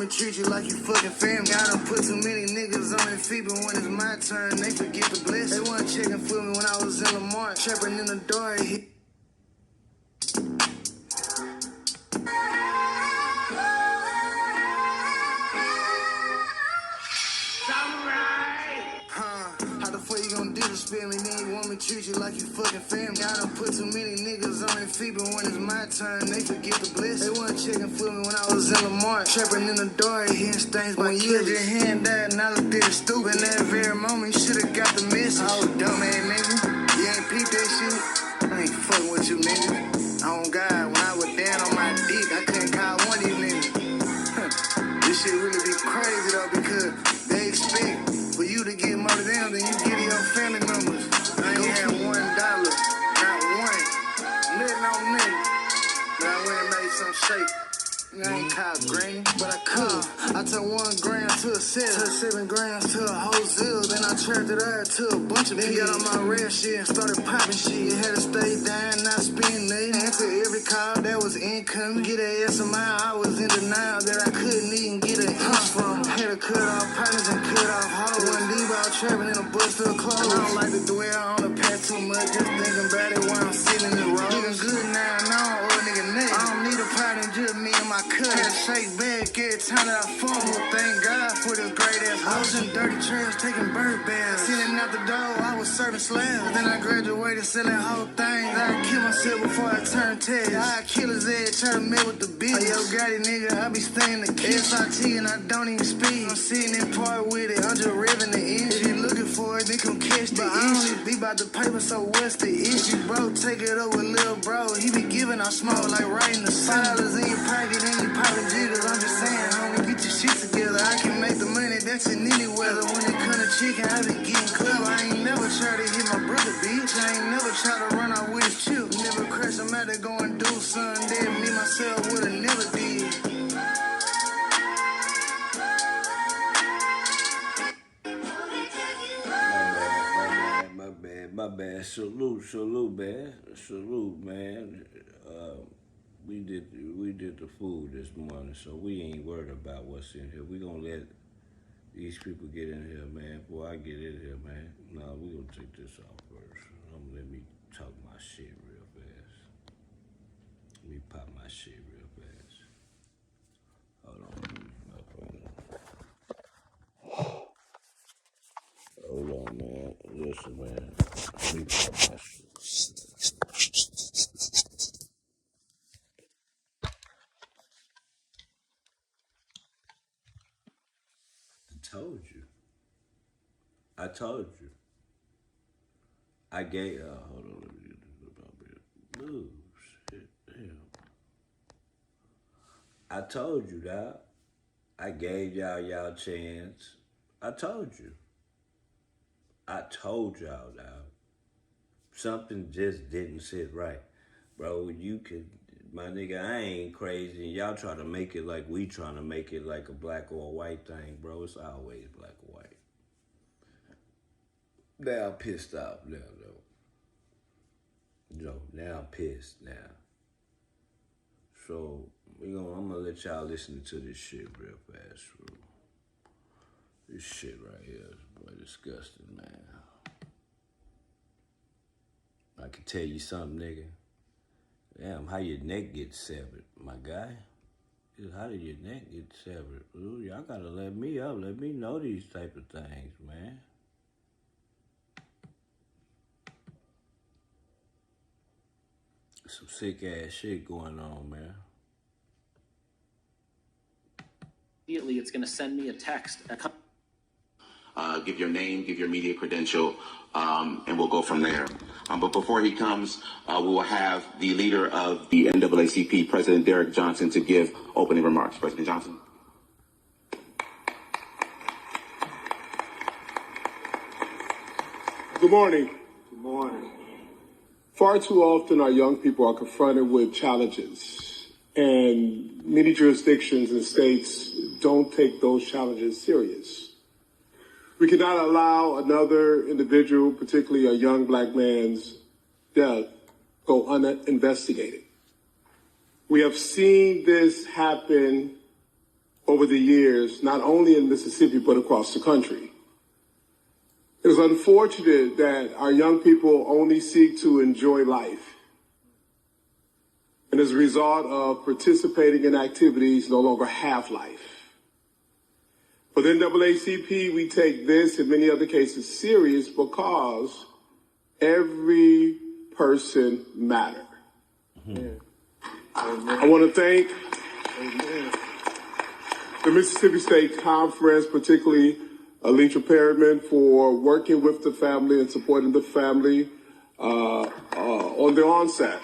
Treat you like you fucking family. I done put too many niggas on their feet, but when it's my turn, they forget the bless. They wasn't checking for me when I was in Lamar, trapping in the door. How the fuck you gon' disrespect me? Then you want me to treat you like you fucking family. I done put too many niggas on their feet, but when it's my turn, they forget the bless. They wasn't checking for me when I was in Lamar, trapping in the door, hitting stains by years. Your hand died and I looked at it stupid. In that very moment, you should've got the message. Oh, dumb ass nigga, you ain't peep that shit. I ain't fucking with you, nigga. On God, when I was down on my dick, I couldn't call one of these niggas. This shit really be crazy though, because they expect for you to get more to them than you get to your family members. I ain't had $1, not one, nothing on nothing. But I went and made some shake. I ain't called granny, but I could. I took 1 gram to a 7 grams to a whole zero. Then I trapped it out to a bunch of people. Got on my red shit and started popping shit. Had to stay down, not spend it. Answer every call that was incoming. Get a SMI, I was in denial that I couldn't even get a inch from. Had to cut off partners and cut off hoes. One deep out trapping in a bus to a clothes. I don't like to dwell on the past too much. Just thinking about it while I'm sitting in the road. Looking good now, no old nigga neck. I don't need a partner, just me and my cousin. Had to shake back every time that I fumble. Thank God for this great ass house. In dirty trash, taking bird baths. Sitting out the door, I was serving slabs. Then I graduated selling whole things. I killed myself before I turned test. I kill his ass, try to meet with the bitch. Yo, got it, nigga, I be staying the kid. SRT and I don't even speak. I'm sitting in part with it, I'm just revving the engine. If you looking for it, then come catch the issue. I only be about the paper, so what's the issue? Bro, take it up with lil' bro. He be giving out smoke like writing the $5 in your pocket and you popping jiggers. I'm just saying, homie, get your shit together. I can make the money, that's in any weather. When it come to chicken, I be getting clever. I ain't never try to hit my brother, bitch. I ain't never try to run out with his chip. Never crash, I'm out there going do something that me, myself, would've never did. My bad. Salute, man. Salute, man. We did the food this morning, so we ain't worried about what's in here. We gonna let these people get in here, man. Before I get in here, man. No, we gonna take this off first. Let me talk my shit real fast. Let me pop my shit real fast. listen, man. Let me pop my shit. I told you. I told you. I gave. Hold on. Let me get this about it. Ooh, shit. Damn. I told you, dog. I gave y'all chance. I told you. I told y'all, dog. Something just didn't sit right. Bro, you could, my nigga, I ain't crazy. And y'all try to make it like we trying to make it like a black or a white thing, bro. It's always black or white. Now I'm pissed off now, though. Now I'm pissed now. So, I'm gonna let y'all listen to this shit real fast, bro. This shit right here is, boy, disgusting, man. I can tell you something, nigga. Damn, how your neck get severed, my guy? How did your neck get severed? Ooh, y'all gotta let me up. Let me know these type of things, man. Some sick ass shit going on, man. Immediately, it's gonna send me a text. Give your name, give your media credential, and we'll go from there. But before he comes, we will have the leader of the NAACP, President Derek Johnson, to give opening remarks. President Johnson. Good morning. Good morning. Far too often our young people are confronted with challenges, and many jurisdictions and states don't take those challenges serious. We cannot allow another individual, particularly a young black man's death, go uninvestigated. We have seen this happen over the years, not only in Mississippi, but across the country. It is unfortunate that our young people only seek to enjoy life, and as a result of participating in activities no longer have life. For the NAACP, we take this and many other cases serious because every person matters. I want to thank the Mississippi State Conference, particularly Alicia Perryman, for working with the family and supporting the family on the onset.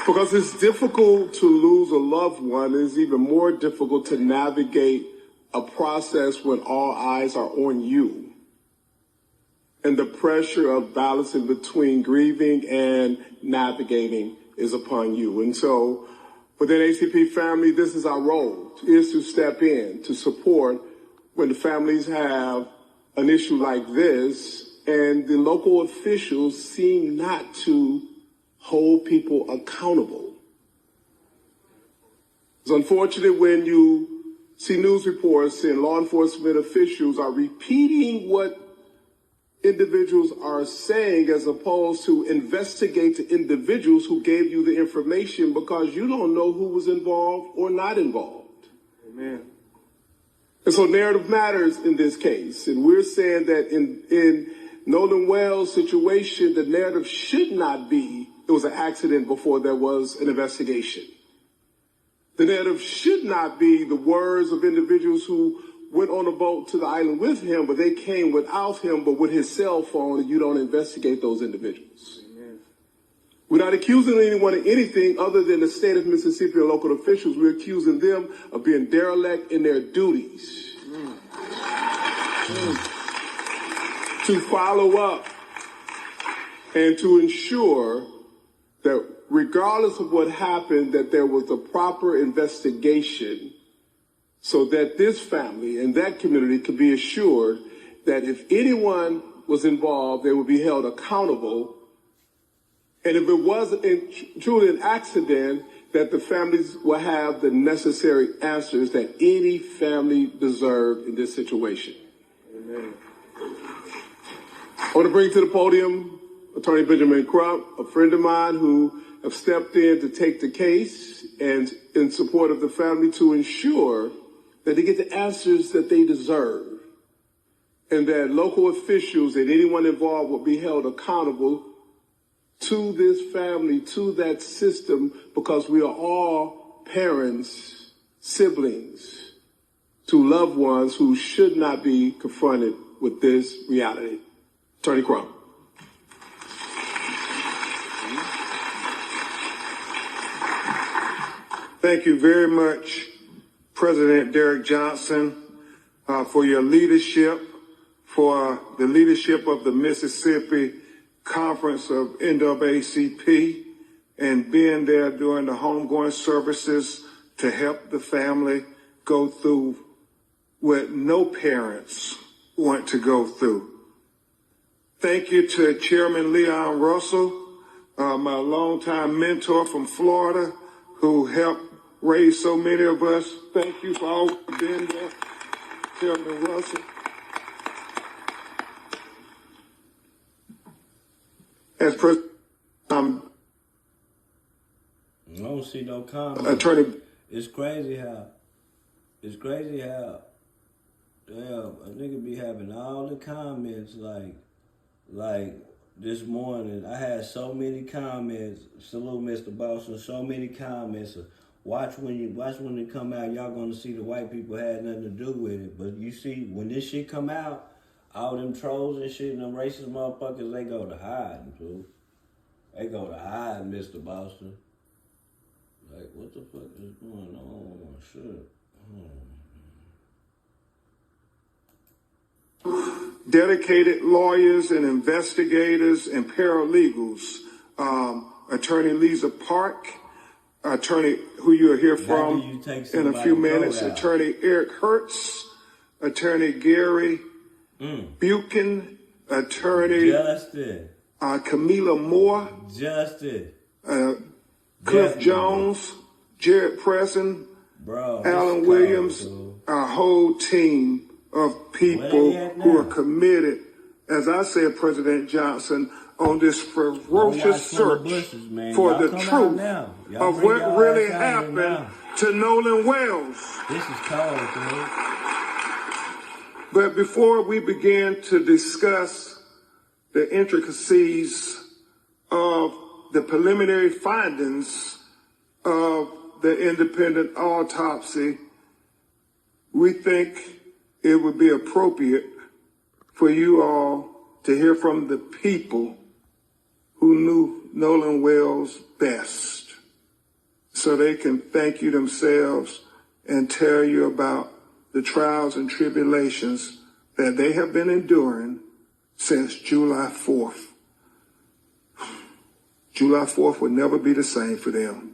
Because it's difficult to lose a loved one, it's even more difficult to navigate a process when all eyes are on you. And the pressure of balancing between grieving and navigating is upon you. And so for the NAACP family, this is our role, is to step in, to support when the families have an issue like this and the local officials seem not to hold people accountable. It's unfortunate when you see news reports and law enforcement officials are repeating what individuals are saying as opposed to investigate the individuals who gave you the information, because you don't know who was involved or not involved. Amen. And so narrative matters in this case. And we're saying that in Nolan Wells' situation, the narrative should not be it was an accident before there was an investigation. The narrative should not be the words of individuals who went on a boat to the island with him, but they came without him, but with his cell phone, and you don't investigate those individuals. Amen. We're not accusing anyone of anything other than the state of Mississippi or local officials. We're accusing them of being derelict in their duties. To follow up and to ensure that regardless of what happened, that there was a proper investigation so that this family and that community could be assured that if anyone was involved, they would be held accountable. And if it was truly an accident, that the families will have the necessary answers that any family deserved in this situation. Amen. I want to bring to the podium Attorney Benjamin Crump, a friend of mine who have stepped in to take the case and in support of the family to ensure that they get the answers that they deserve. and that local officials and anyone involved will be held accountable to this family, to that system, because we are all parents, siblings, to loved ones who should not be confronted with this reality. Attorney Crump. Thank you very much, President Derek Johnson, for your leadership, for the leadership of the Mississippi Conference of NAACP, and being there during the homegoing services to help the family go through what no parents want to go through. Thank you to Chairman Leon Russell, my longtime mentor from Florida, who helped raise so many of us. Thank you for always being there, Chairman Russell. As President, I don't see no comment. Attorney. It's crazy how, damn, a nigga be having all the comments like this morning. I had so many comments. Salute, Mr. Boston. So many comments. Watch when it come out. Y'all gonna see the white people had nothing to do with it. But you see, when this shit come out, all them trolls and shit and them racist motherfuckers, they go to hiding, fool. They go to hide, Mr. Boston. Like, what the fuck is going on? Shit. Dedicated lawyers and investigators and paralegals, Attorney Lisa Park, Attorney who you'll hear from in a few minutes, Attorney Eric Hertz, Attorney Gary Buchan, Attorney Justin. Camila Moore, Justin. Cliff Jones, Jared Preston, bro, Alan Williams, our whole team of people who are committed, as I said, President Johnson, on this ferocious search for the truth of what really happened to Nolan Wells. This is cold, dude. But before we begin to discuss the intricacies of the preliminary findings of the independent autopsy, we think it would be appropriate for you all to hear from the people who knew Nolan Wells best, so they can thank you themselves and tell you about the trials and tribulations that they have been enduring since July 4th. July 4th would never be the same for them.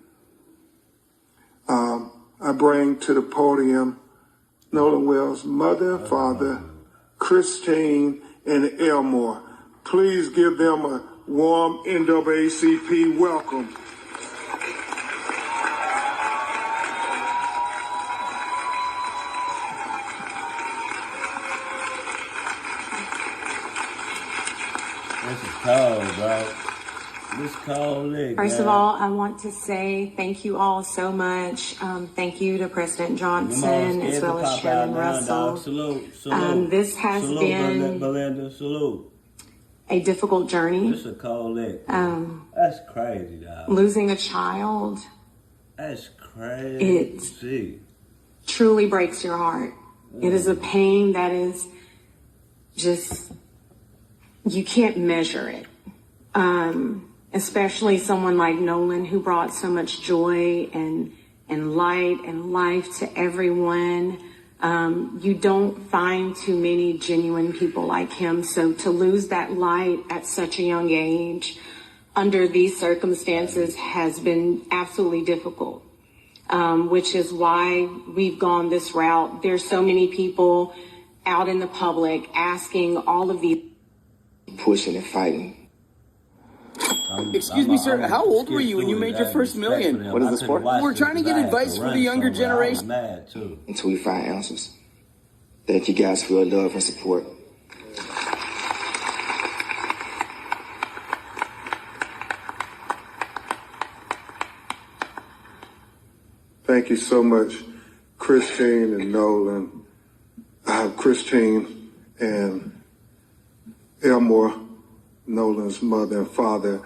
I bring to the podium Nolan Wells' mother and father, Christine and Elmore. Please give them a warm NAACP welcome. This is cold, bro. This cold leg. First of all, I want to say thank you all so much. Thank you to President Johnson as well as Chairman Russell. Salute. This has been Belinda, salute. A difficult journey. This is a cold leg. That's crazy, dog. Losing a child. That's crazy. It truly breaks your heart. It is a pain that is just, you can't measure it. Especially someone like Nolan, who brought so much joy and light and life to everyone. You don't find too many genuine people like him. So to lose that light at such a young age under these circumstances has been absolutely difficult, which is why we've gone this route. There's so many people out in the public asking all of these. Pushing and fighting. Excuse me, sir. How old were you when you made your first million? What is this for? We're trying to get advice for the younger generation. Until we find answers. Thank you guys for your love and support. Thank you so much, Christine and Nolan. Christine and Elmore, Nolan's mother and father.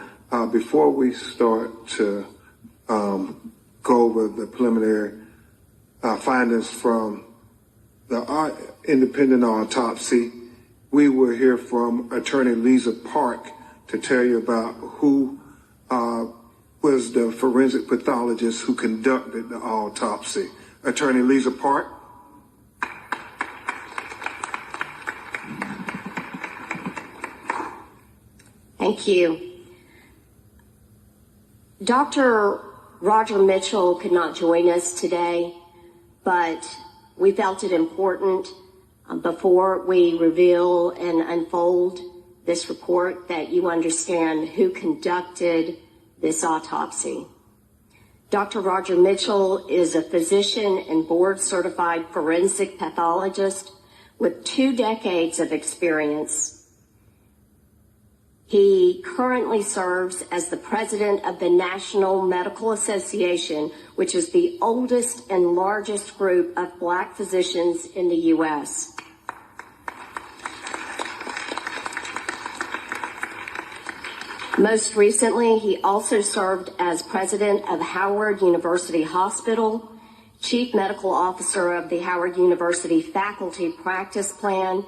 Before we start to go over the preliminary findings from the independent autopsy, we will hear from Attorney Lisa Park to tell you about who was the forensic pathologist who conducted the autopsy. Attorney Lisa Park. Thank you. Dr. Roger Mitchell could not join us today, but we felt it important before we reveal and unfold this report that you understand who conducted this autopsy. Dr. Roger Mitchell is a physician and board-certified forensic pathologist with 2 decades of experience. He currently serves as the president of the National Medical Association, which is the oldest and largest group of Black physicians in the U.S. Most recently, he also served as president of Howard University Hospital, chief medical officer of the Howard University Faculty Practice Plan,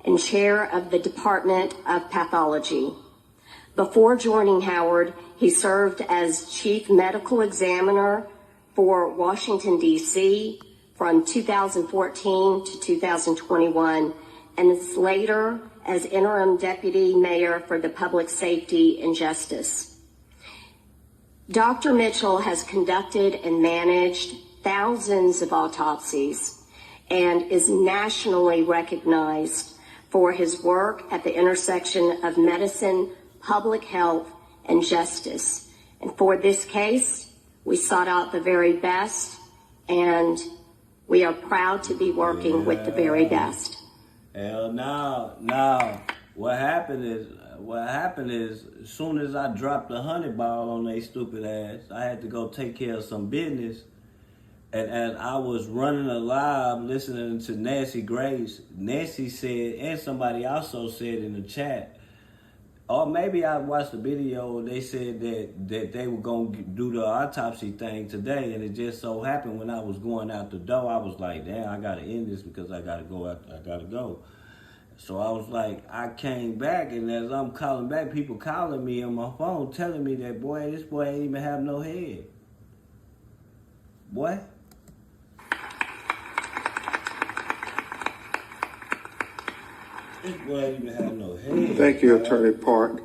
and chair of the Department of Pathology. Before joining Howard, he served as chief medical examiner for Washington, D.C. from 2014 to 2021, and later as interim deputy mayor for the Public Safety and Justice. Dr. Mitchell has conducted and managed thousands of autopsies and is nationally recognized for his work at the intersection of medicine, public health, and justice. And for this case, we sought out the very best, and we are proud to be working with the very best. Hell no. Now, what happened is, as soon as I dropped the honey ball on they stupid ass, I had to go take care of some business. And I was running a live listening to Nancy Grace. Nancy said, and somebody also said in the chat, or maybe I watched the video, they said that they were going to do the autopsy thing today, and it just so happened when I was going out the door, I was like, damn, I got to end this because I got to go out, I got to go. So I was like, I came back, and as I'm calling back, people calling me on my phone telling me that, boy, this boy ain't even have no head. Boy. This boy ain't even have no head. Thank you, Attorney Park.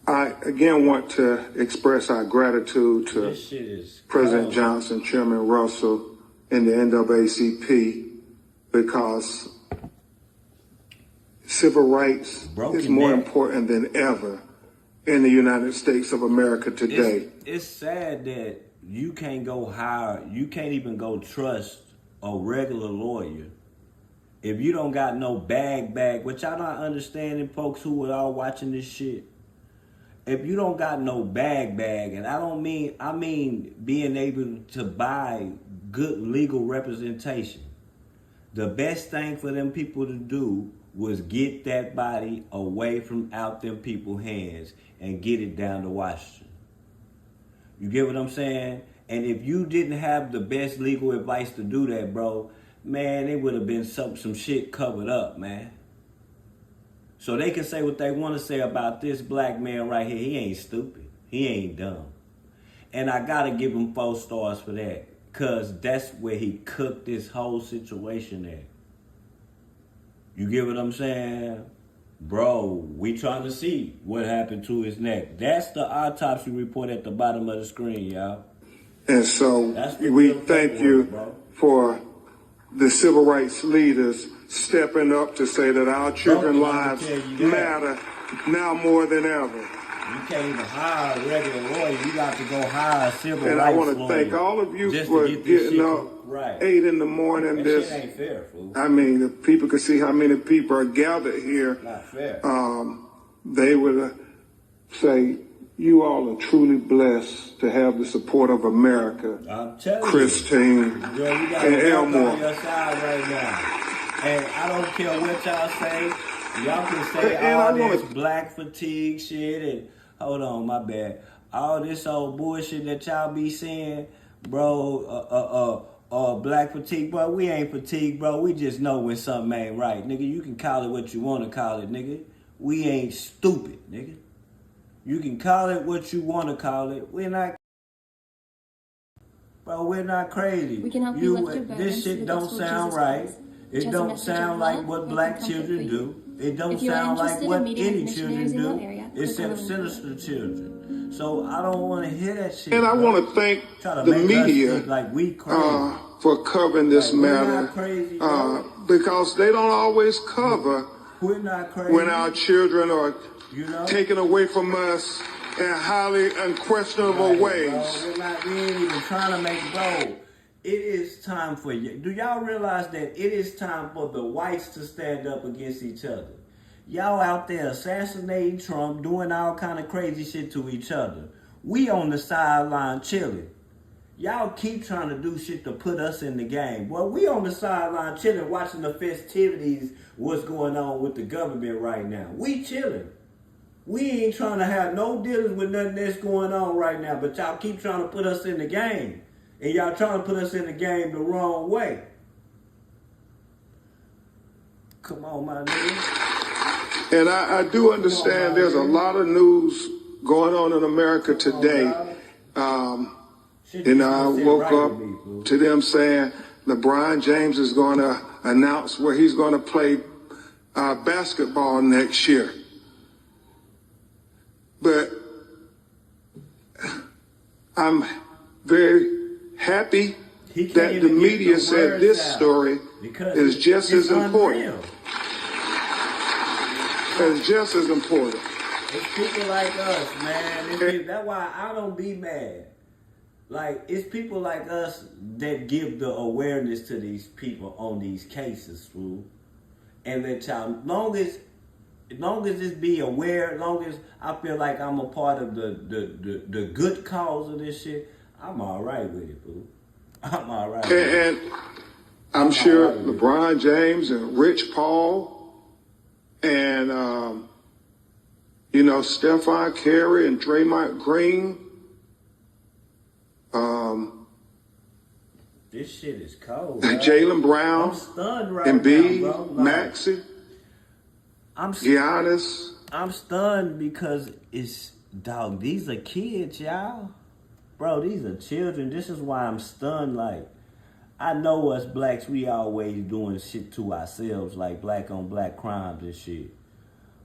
I again want to express our gratitude to President Johnson, Chairman Russell, and the NAACP, because civil rights is more important than ever in the United States of America today. It's sad that you can't go hire, you can't even go trust a regular lawyer if you don't got no bag, which I'm not understanding, folks who are all watching this shit. If you don't got no bag, and I mean being able to buy good legal representation. The best thing for them people to do was get that body away from out them people's hands and get it down to Washington. You get what I'm saying? And if you didn't have the best legal advice to do that, bro, man, it would have been some shit covered up, man. So they can say what they want to say about this black man right here. He ain't stupid. He ain't dumb. And I got to give him 4 stars for that, because that's where he cooked this whole situation at. You get what I'm saying? Bro, we trying to see what happened to his neck. That's the autopsy report at the bottom of the screen, y'all. And so we thank you for the civil rights leaders stepping up to say that our children's lives matter now more than ever. You can't even hire a regular lawyer. You got to go hire a civil rights lawyer. And I want to thank all of you for getting up 8 in the morning. That shit ain't fair, fool. I mean, if people could see how many people are gathered here, not fair. They would say, you all are truly blessed to have the support of America. I'm telling Christine you. Girl, you and Elmore. on your side right now. And I don't care what y'all say. Y'all can say all this black fatigue shit and hold on, my bad. All this old bullshit that y'all be saying, bro. Black fatigue, bro. We ain't fatigued, bro. We just know when something ain't right, nigga. You can call it what you want to call it, nigga. We ain't stupid, nigga. You can call it what you want to call it. We're not. Bro, we're not crazy. We can help you lift your burdens. This shit don't sound right. It don't sound like what black children do. It don't sound like what any children do, except sinister children. So I don't want to hear that shit. And I want to thank the media like we crazy. For covering this matter, crazy, because they don't always cover when our children are taken away from us in highly unquestionable ways. We ain't even trying to make bro. It is time for you. Do y'all realize that it is time for the whites to stand up against each other? Y'all out there assassinating Trump, doing all kind of crazy shit to each other. We on the sideline chilling. Y'all keep trying to do shit to put us in the game. Well, we on the sideline chilling, watching the festivities, what's going on with the government right now. We chilling. We ain't trying to have no dealings with nothing that's going on right now, but y'all keep trying to put us in the game. And y'all trying to put us in the game the wrong way. Come on, my nigga. And I do understand there's a lot of news going on in America today. And I woke up to them saying LeBron James is going to announce where he's going to play basketball next year. But I'm very happy that the media said this story is just as important. It's just as important. It's people like us, man. That's why I don't be mad. Like, it's people like us that give the awareness to these people on these cases, fool. And that y'all, long as it's be aware, long as I feel like I'm a part of the good cause of this shit, I'm all right with it, fool. I'm all right with it. And I'm sure LeBron James and Rich Paul and, Stephon Curry and Draymond Green, this shit is cold. Jaylen Brown, I'm stunned right Embiid, now, bro. Maxey, Giannis. I'm stunned because these are kids, y'all. Bro, these are children. This is why I'm stunned. Like, I know us blacks, we always doing shit to ourselves, like black on black crimes and shit.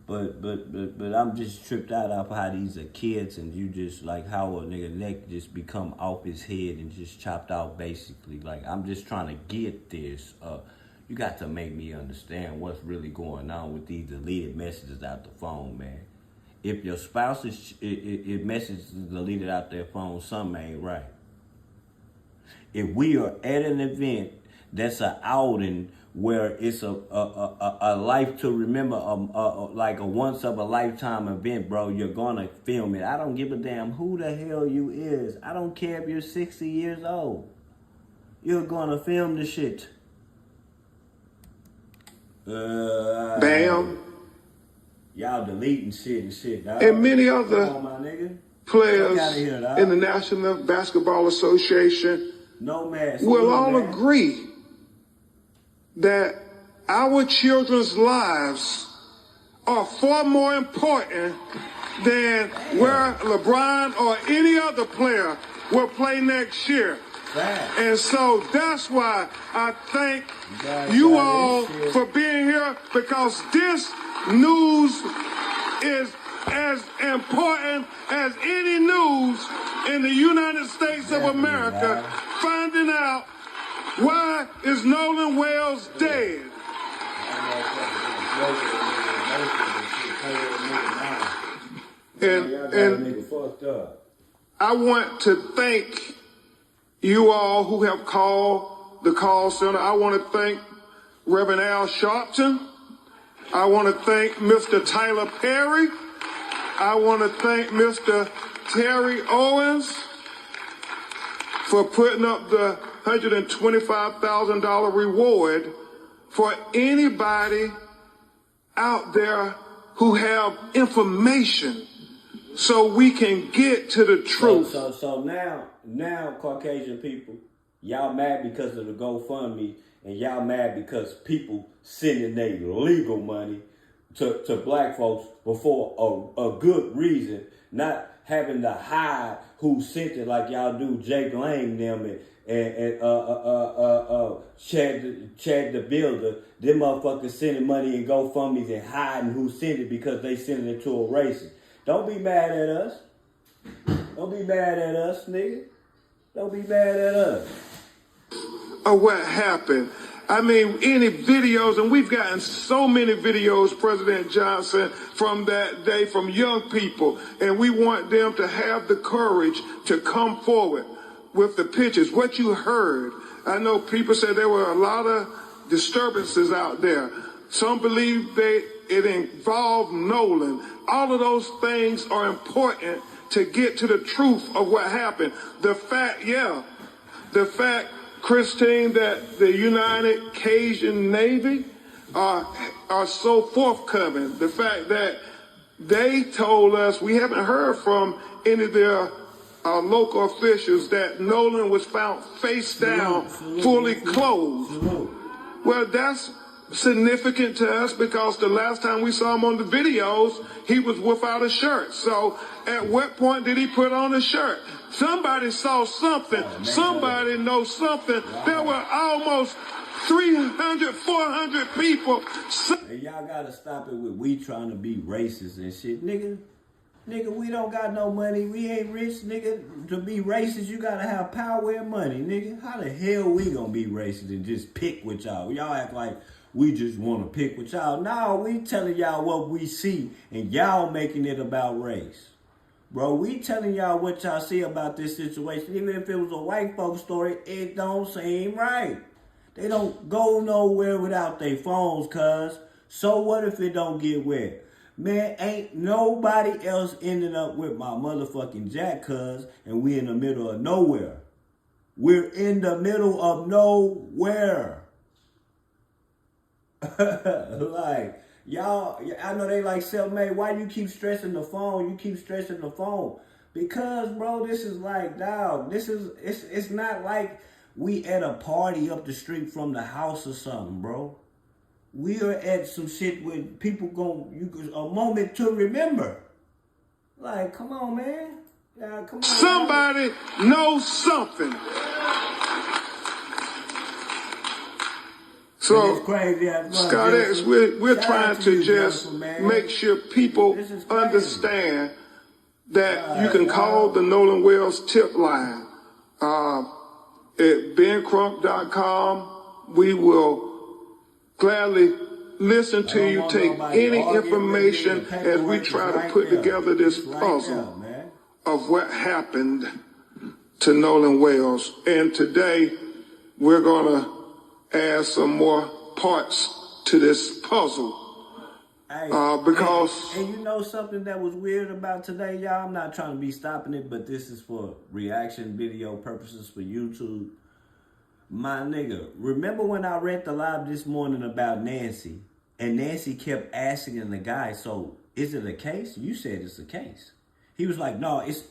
But I'm just tripped out of how these are kids and you just like how a nigga neck just become off his head and just chopped out basically. Like, I'm just trying to get this. You got to make me understand what's really going on with these deleted messages out the phone, man. If your spouse if messages deleted out their phone, something ain't right. If we are at an event that's an outing where it's a life to remember, like a once of a lifetime event, bro, you're gonna film it. I don't give a damn who the hell you is. I don't care if you're 60 years old. You're gonna film the shit. Bam. Y'all deleting shit and shit, dog. And many other players here, in the National Basketball Association will all agree that our children's lives are far more important than where LeBron or any other player will play next year. And so that's why I thank you all for being here, because this news is as important as any news in the United States of America. Finding out why is Nolan Wells dead. And I want to thank you all who have called the call center. I want to thank Reverend Al Sharpton. I want to thank Mr. Tyler Perry. I want to thank Mr. Terry Owens for putting up the $125,000 reward for anybody out there who have information so we can get to the truth. So now Caucasian people, y'all mad because of the GoFundMe, and y'all mad because people sending their legal money to black folks before a good reason, not having to hide who sent it like y'all do Jake Lang them and Chad the Builder. Them motherfuckers sending money in GoFundMes and hiding who sent it because they sending it to a racist. Don't be mad at us. Don't be mad at us, nigga. Don't be mad at us. Of what happened. I mean, any videos, and we've gotten so many videos, President Johnson, from that day from young people, and we want them to have the courage to come forward with the pictures. What you heard, I know people said there were a lot of disturbances out there. Some believe it involved Nolan. All of those things are important to get to the truth of what happened. The fact, Christine, that the United Cajun Navy are so forthcoming. The fact that they told us, we haven't heard from any of their local officials, that Nolan was found face down, fully clothed. Well, that's significant to us because the last time we saw him on the videos, he was without a shirt. So at what point did he put on a shirt? Somebody saw something. Somebody knows something. There were almost 300, 400 people. And y'all gotta stop it with we trying to be racist and shit. Nigga, we don't got no money. We ain't rich, nigga. To be racist, you gotta have power and money, nigga. How the hell we gonna be racist and just pick with y'all? Y'all act like we just want to pick with y'all. No, we telling y'all what we see, and y'all making it about race. Bro, we telling y'all what y'all see about this situation. Even if it was a white folks story, it don't seem right. They don't go nowhere without their phones, cuz. So what if it don't get wet? Man, ain't nobody else ending up with my motherfucking jack, cuz, and we in the middle of nowhere. We're in the middle of nowhere. Like, y'all, I know they like self-made. Why you keep stressing the phone? You keep stressing the phone. Because, bro, this is like, dog, it's not like we at a party up the street from the house or something, bro. We are at some shit where people a moment to remember. Like, come on, man. Come on. Somebody knows something. So, Scott X, we're trying to just make sure people understand that you can call the Nolan Wells tip line at bencrump.com. We will gladly listen to you, take any information as we try to put together this puzzle of what happened to Nolan Wells. And today, we're going to add some more parts to this puzzle. Because... And you know something that was weird about today, y'all? I'm not trying to be stopping it, but this is for reaction video purposes for YouTube. My nigga, remember when I read the live this morning about Nancy? And Nancy kept asking the guy, so is it a case? You said it's a case. He was like, no, it's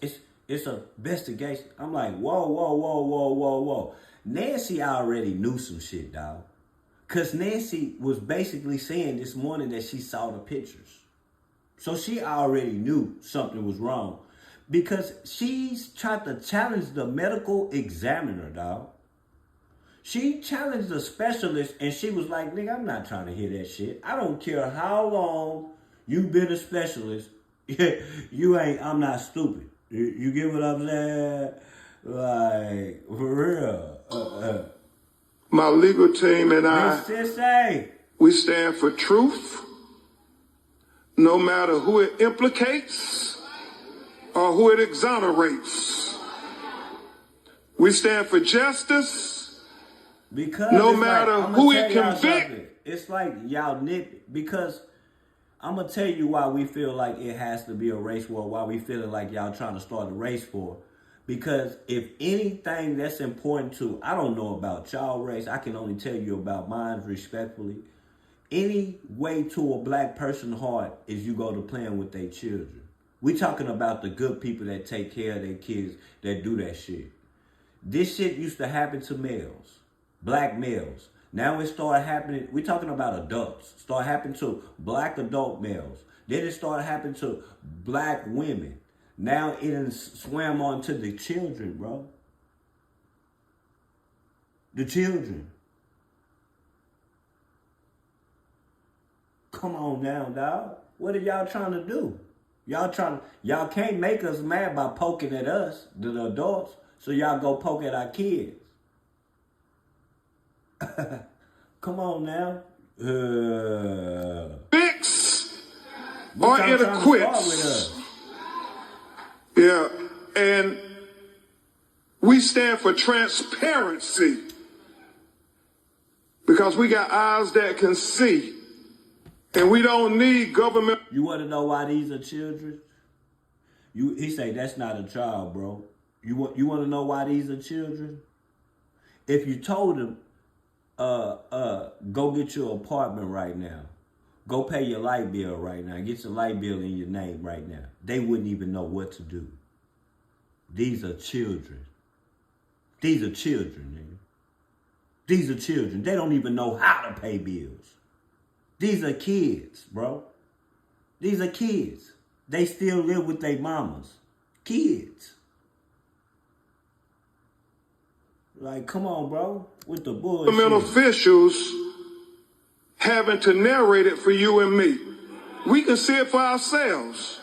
an investigation. I'm like, whoa. Nancy already knew some shit, dog. Because Nancy was basically saying this morning that she saw the pictures. So she already knew something was wrong. Because she's tried to challenge the medical examiner, dog. She challenged the specialist and she was like, nigga, I'm not trying to hear that shit. I don't care how long you've been a specialist. I'm not stupid. You get what I'm saying? Like, for real. My legal team and I, we stand for truth, no matter who it implicates or who it exonerates. We stand for justice, because no matter who it convicts. It's like y'all nitpick, because I'm going to tell you why we feel like it has to be a race war, why we feeling like y'all trying to start a race war. Because if anything that's important to, I don't know about y'all race, I can only tell you about mine respectfully. Any way to a black person's heart is you go to playing with their children. We talking about the good people that take care of their kids, that do that shit. This shit used to happen to males, black males. Now it started happening, we talking about adults. Started happening to black adult males. Then it started happening to black women. Now it swam on to the children, bro. The children. Come on now, dog. What are y'all trying to do? Y'all can't make us mad by poking at us, the adults, so y'all go poke at our kids. Come on now. Fix or it quits. Yeah, and we stand for transparency because we got eyes that can see, and we don't need government. You want to know why these are children? He say that's not a child, bro. You want to know why these are children? If you told them, go get your apartment right now, go pay your light bill right now, get your light bill in your name right now, they wouldn't even know what to do. These are children. These are children, nigga. These are children. They don't even know how to pay bills. These are kids, bro. These are kids. They still live with their mamas. Kids. Like, come on, bro. With the bullshit. Government officials having to narrate it for you and me. We can see it for ourselves.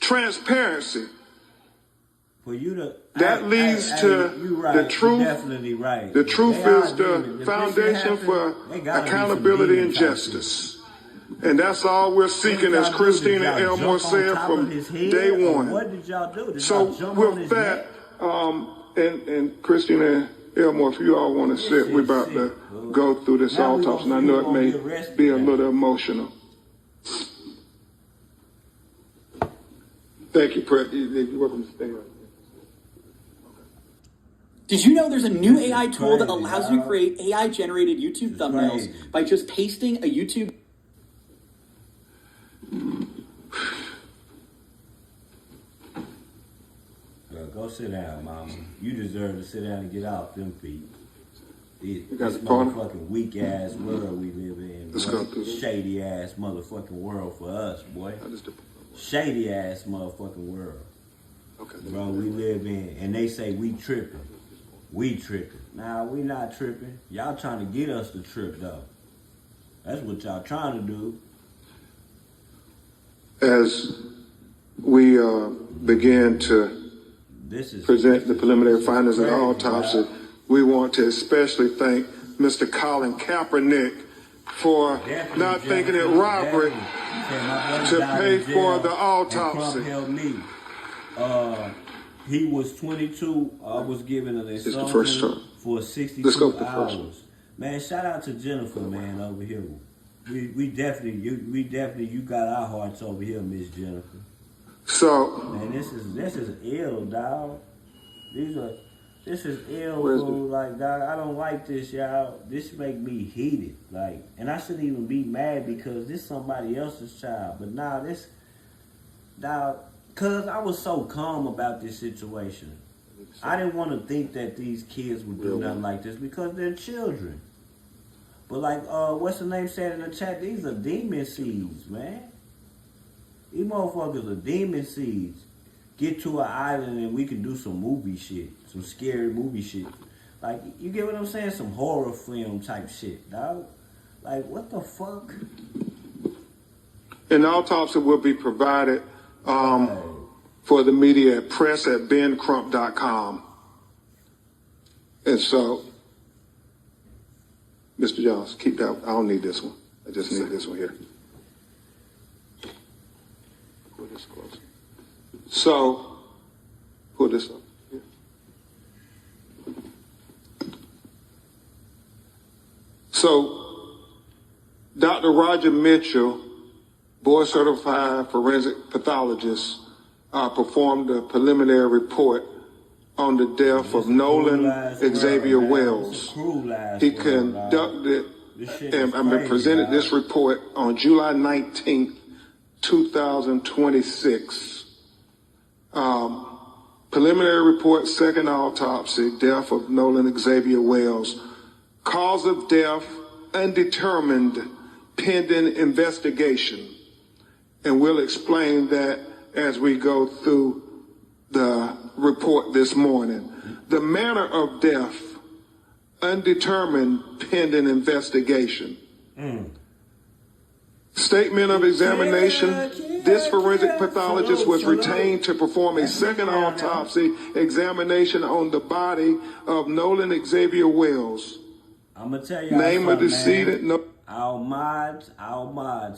Transparency. For you to that leads to right. the truth. You're definitely right. The truth is the foundation for accountability and justice. And that's all we're seeking, as Christina Elmore said from day one. What did y'all do? So with that, and Christina Elmore, if you all want to sit, we're about to go through this autopsy, and I know it may be a little emotional. Thank you, President. You're welcome to stay right. Did you know there's a new AI tool that allows you to create AI-generated YouTube thumbnails by just pasting a YouTube... Go sit down, mama. You deserve to sit down and get off them feet. This motherfucking weak-ass world we live in. Shady-ass motherfucking world for us, boy. Shady-ass motherfucking world. Bro, we live in, and they say we tripping. We tripping. Nah, we not tripping. Y'all trying to get us to trip, though. That's what y'all trying to do. As we begin to present the preliminary findings of the autopsy, we want to especially thank Mr. Colin Kaepernick for not thinking it robbery to pay for the autopsy. He was 22. I was given an assumption for 62 hours. Man, shout out to Jennifer, man, over here. We definitely, you got our hearts over here, Miss Jennifer. So, man, this is ill, dog. This is ill, bro. Like, dog, I don't like this, y'all. This make me heated, like, and I shouldn't even be mad because this somebody else's child. But nah, this, dog. Cause I was so calm about this situation. I didn't want to think that these kids would do nothing like this because they're children. But like, what's the name said in the chat? These are demon seeds, man. These motherfuckers are demon seeds. Get to an island and we can do some movie shit, some scary movie shit. Like, you get what I'm saying? Some horror film type shit, dog. Like, what the fuck? An autopsy will be provided for the media at press@bencrump.com. And so, Mr. Jones, keep that. I don't need this one. I just need this one here. Pull this close. So, pull this up here. So, Dr. Roger Mitchell, board-certified forensic pathologist, performed a preliminary report on the death of Nolan Xavier Wells. He conducted and presented this report on July 19th, 2026. Preliminary report, second autopsy, death of Nolan Xavier Wells. Cause of death, undetermined, pending investigation. And we'll explain that as we go through the report this morning. The manner of death, undetermined, pending investigation. Statement of examination. This forensic pathologist was retained to perform a second autopsy examination on the body of Nolan Xavier Wells. I'm gonna tell you name of decedent. No. Our mods,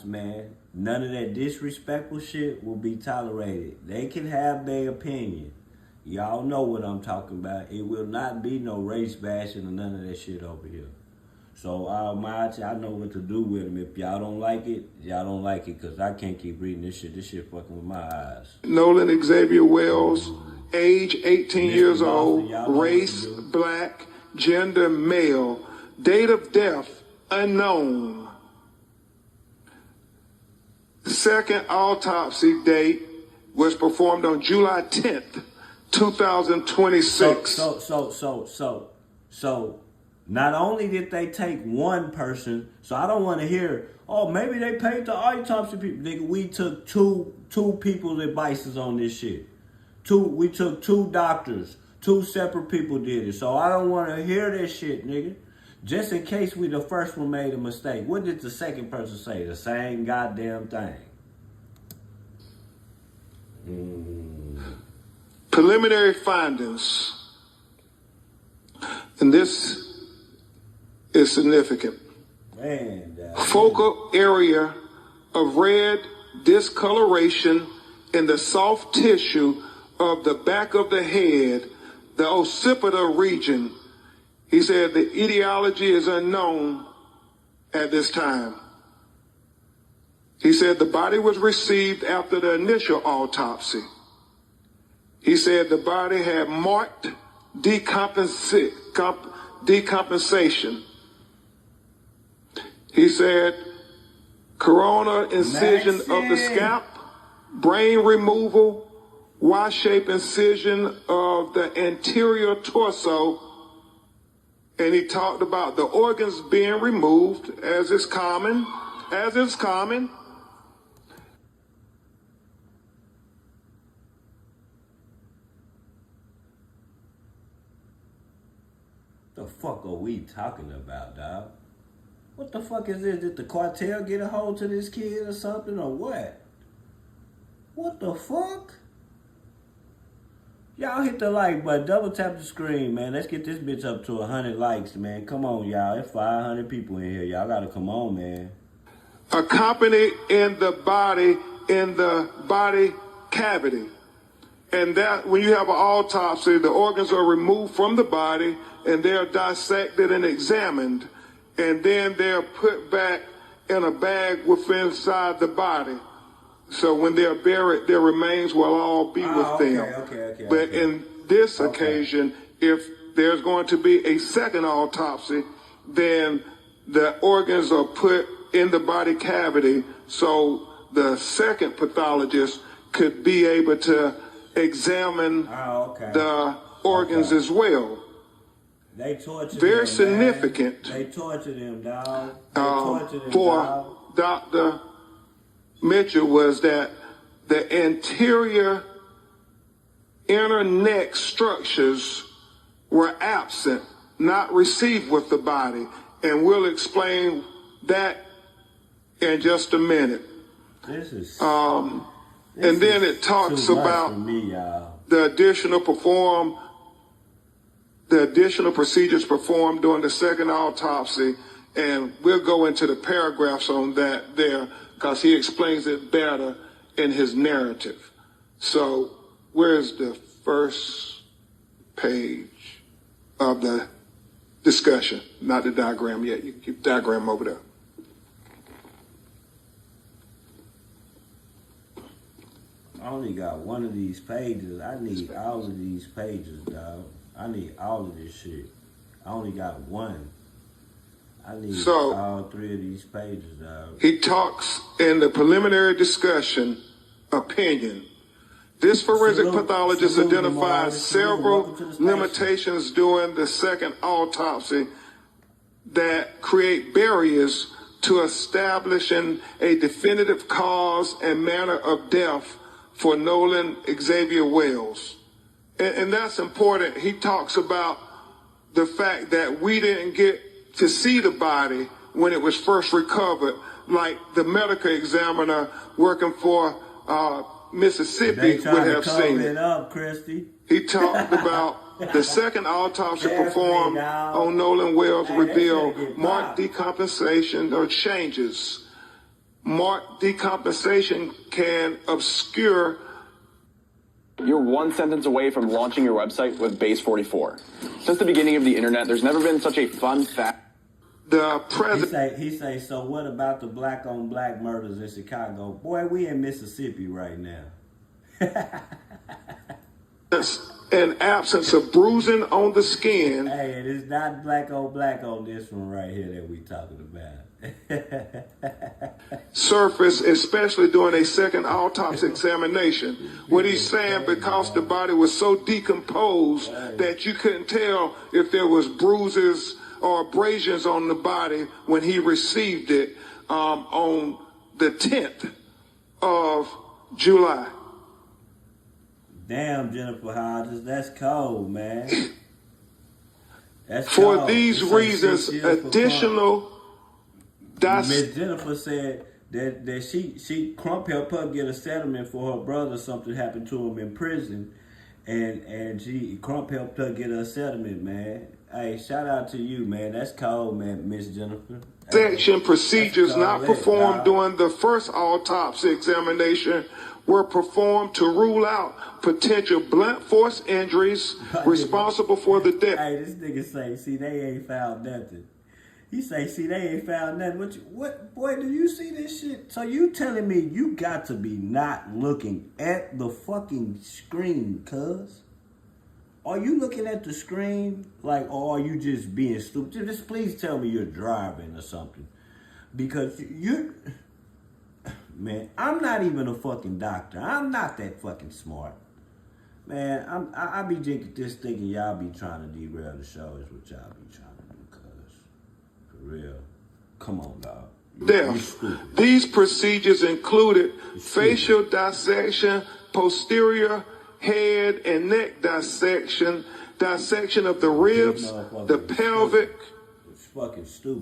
man. None of that disrespectful shit will be tolerated. They can have their opinion. Y'all know what I'm talking about. It will not be no race bashing or none of that shit over here. So our mods, I know what to do with them. If y'all don't like it, y'all don't like it, because I can't keep reading this shit. This shit fucking with my eyes. Nolan Xavier Wells, age 18 years old, race black, gender male, date of death unknown. Second autopsy date was performed on July 10th, 2026. So not only did they take one person, so I don't want to hear, oh, maybe they paid the autopsy people. Nigga, we took two people's advices on this shit. We took two doctors. Two separate people did it. So I don't want to hear this shit, nigga. Just in case we the first one made a mistake. What did the second person say? The same goddamn thing. Preliminary findings. And this is significant. Man, focal area of red discoloration in the soft tissue of the back of the head, the occipital region. He said the etiology is unknown at this time. He said the body was received after the initial autopsy. He said the body had marked decompensation. He said corona incision of the scalp, brain removal, Y-shaped incision of the anterior torso, and he talked about the organs being removed, as is common. The fuck are we talking about, dog? What the fuck is this? Did the cartel get a hold to this kid or something, or what? What the fuck? Y'all hit the like button, double tap the screen, man. Let's get this bitch up to 100 likes, man. Come on, y'all. There's 500 people in here. Y'all gotta come on, man. Accompanied in the body cavity. And that, when you have an autopsy, the organs are removed from the body and they're dissected and examined. And then they're put back in a bag within inside the body. So when they're buried, their remains will all be with them. But in this occasion, if there's going to be a second autopsy, then the organs are put in the body cavity so the second pathologist could be able to examine the organs as well. They tortured Very him, significant. Man. They tortured him, dog. For Dr. Mitchell was that the anterior inner neck structures were absent, not received with the body. And we'll explain that in just a minute. And then it talks about the additional procedures performed during the second autopsy, and we'll go into the paragraphs on that there because he explains it better in his narrative. So where's the first page of the discussion? Not the diagram yet. You keep the diagram over there. I only got one of these pages. I need all of these pages, dog. I need all of this shit. I only got one. I need all 3 of these pages, dog. He talks in the preliminary discussion opinion. This forensic pathologist identifies several limitations during the second autopsy that create barriers to establishing a definitive cause and manner of death for Nolan Xavier Wells. And that's important. He talks about the fact that we didn't get to see the body when it was first recovered, like the medical examiner working for Mississippi would have seen it. He talked about the second autopsy performed on Nolan Wells revealed marked decompensation or changes. Marked decompensation can obscure. You're one sentence away from launching your website with Base 44. Since the beginning of the internet, there's never been such a fun fact. The president. He say, so what about the black on black murders in Chicago? Boy, we in Mississippi right now. An absence of bruising on the skin. Hey, it is not black on this one right here that we talking about. Surface, especially during a second autopsy examination. What he's saying, because the body was so decomposed that you couldn't tell if there was bruises or abrasions on the body when he received it on the 10th of July. Damn, Jennifer Hodges, that's cold, man. That's For cold. these reasons, additional. Miss Jennifer said that she Crump helped her get a settlement for her brother. Something happened to him in prison, and Crump helped her get a settlement, man. Hey, shout out to you, man. That's cold, man, Miss Jennifer. Section procedures not performed during the first autopsy examination were performed to rule out potential blunt force injuries responsible for the death. Hey, this nigga say, see, they ain't found nothing. He say, see, they ain't found nothing. What, boy, do you see this shit? So you telling me you got to be not looking at the fucking screen, cuz? Are you looking at the screen, like, or are you just being stupid? Just please tell me you're driving or something. Because you're... Man, I'm not even a fucking doctor. I'm not that fucking smart. Man, I be just thinking y'all be trying to derail the show is what y'all be trying to do, cuz. For real. Come on, dog. Death. These procedures included facial dissection, posterior head and neck dissection, dissection of the ribs, the pelvic,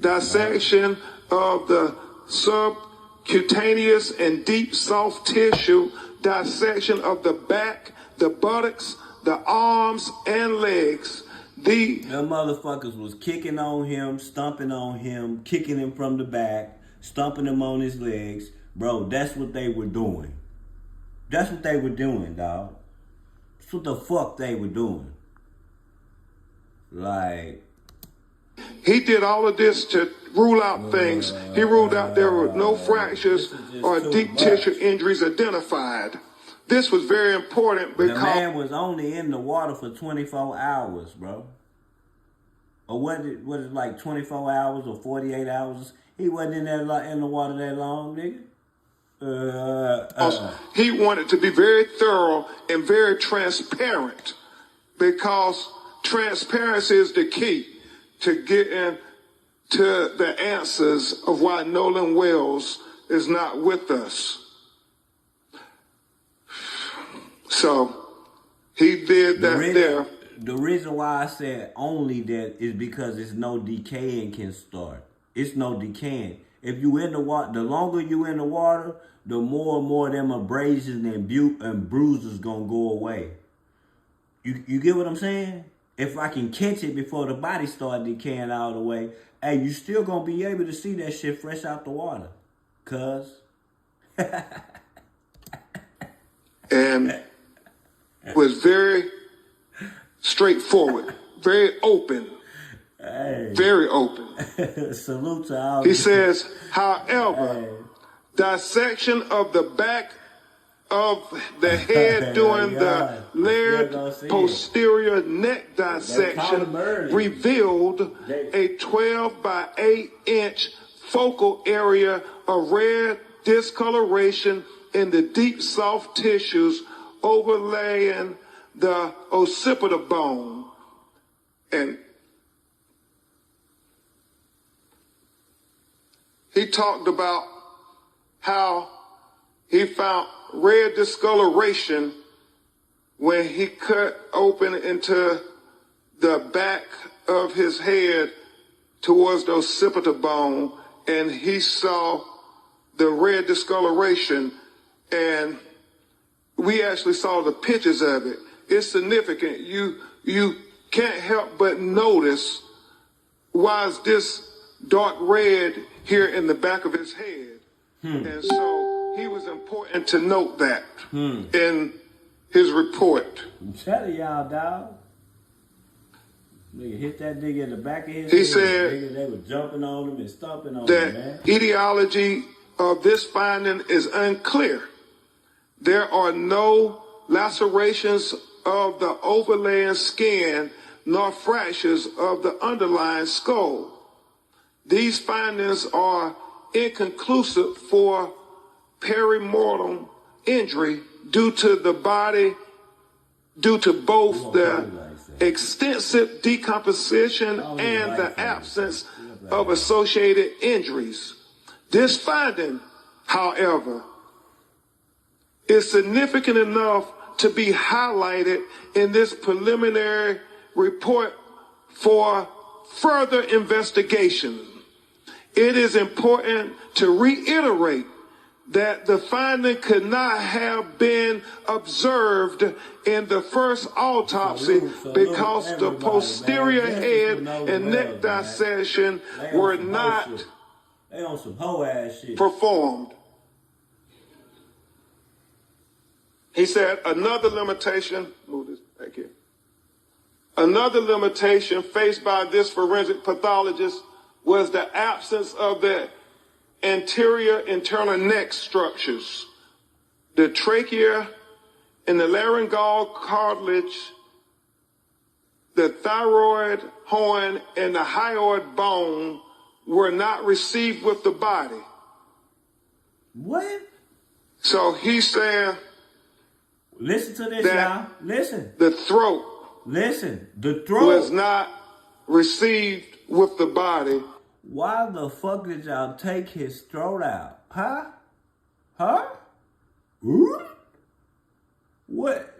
dissection of the subcutaneous and deep soft tissue, dissection of the back, the buttocks, the arms, and legs. Them motherfuckers was kicking on him, stomping on him, kicking him from the back, stomping him on his legs. Bro, that's what they were doing. That's what they were doing, dog. That's what the fuck they were doing. Like... He did all of this to rule out things. He ruled out there were no fractures or deep tissue injuries identified. This was very important because... The man was only in the water for 24 hours, bro. Or was it like 24 hours or 48 hours? He wasn't in the water that long, nigga. He wanted to be very thorough and very transparent because transparency is the key to getting to the answers of why Nolan Wells is not with us. So he did that there. The reason why I said only that is because it's no decaying can start. It's no decaying. If you in the water, the longer you in the water, the more and more them abrasions and bruises gonna go away. You get what I'm saying? If I can catch it before the body start decaying all the way, hey, you still gonna be able to see that shit fresh out the water. Cuz. And was very straightforward, very open. Hey. Very open. Salute to all. He says, however, dissection of the back of the head during the layered posterior neck dissection revealed a 12 by 8 inch focal area of red discoloration in the deep soft tissues overlaying the occipital bone. And he talked about how he found red discoloration when he cut open into the back of his head towards the occipital bone, and he saw the red discoloration, and we actually saw the pictures of it. It's significant. You can't help but notice, why is this dark red here in the back of his head? And so he was important to note that in his report. I'm telling y'all, dog. Nigga hit that nigga in the back of his He head. said Nigga, they were jumping on him and stomping on him, that man. etiology of this finding is unclear. There are no lacerations of the overlaying skin nor fractures of the underlying skull. These findings are inconclusive for perimortem injury due to both the extensive decomposition and the absence of associated injuries. This finding, however, is significant enough to be highlighted in this preliminary report for further investigation. It is important to reiterate that the finding could not have been observed in the first autopsy because the posterior head and neck dissection were not performed. He said another limitation, move this back here. Another limitation faced by this forensic pathologist was the absence of the anterior internal neck structures. The trachea and the laryngeal cartilage, the thyroid horn, and the hyoid bone were not received with the body. What? So he said, listen to this, y'all. Listen. The throat. Listen. The throat was not received with the body. Why the fuck did y'all take his throat out? Huh? Huh? What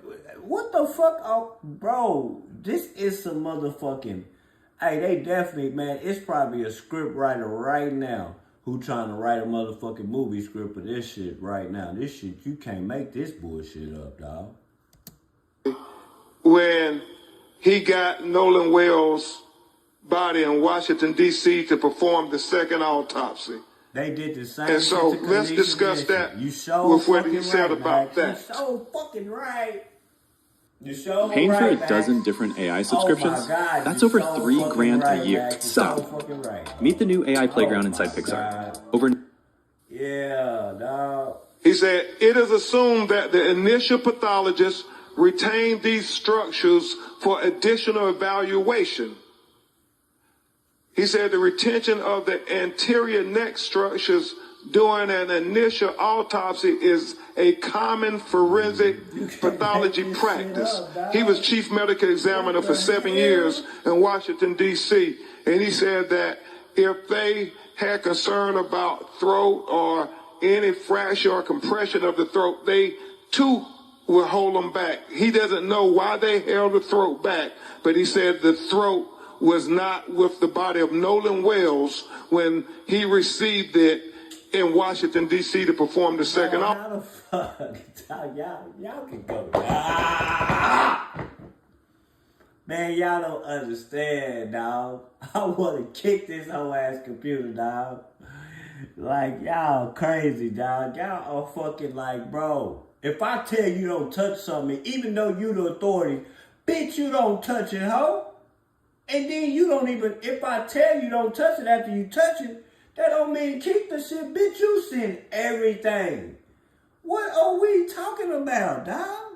the fuck? Oh, bro, this is some motherfucking... Hey, they definitely, man, it's probably a script writer right now who trying to write a motherfucking movie script for this shit right now. This shit, you can't make this bullshit up, dog. When he got Nolan Wells' body in Washington, D.C. to perform the second autopsy. They did the same. And so let's discuss that with what he said about that. You so fucking right. You so Paying for right, a dozen different AI subscriptions? That's over $3,000 a year. Stop. Meet the new AI playground inside Pixar. Yeah, dog. He said, it is assumed that the initial pathologist retained these structures for additional evaluation. He said the retention of the anterior neck structures during an initial autopsy is a common forensic pathology practice. He was chief medical examiner for 7 years in Washington, D.C., and he said that if they had concern about throat or any fracture or compression of the throat, they too would hold them back. He doesn't know why they held the throat back, but he said the throat was not with the body of Nolan Wells when he received it in Washington, D.C. to perform the second autopsy. Y'all can go. Man, y'all don't understand, dog. I want to kick this whole ass computer, dog. Like, y'all crazy, dog. Y'all are fucking like, bro. If I tell you don't touch something, even though you the authority, bitch, you don't touch it, ho. And then you don't even, if I tell you don't touch it after you touch it, that don't mean keep the shit, bitch, you send everything. What are we talking about, dog?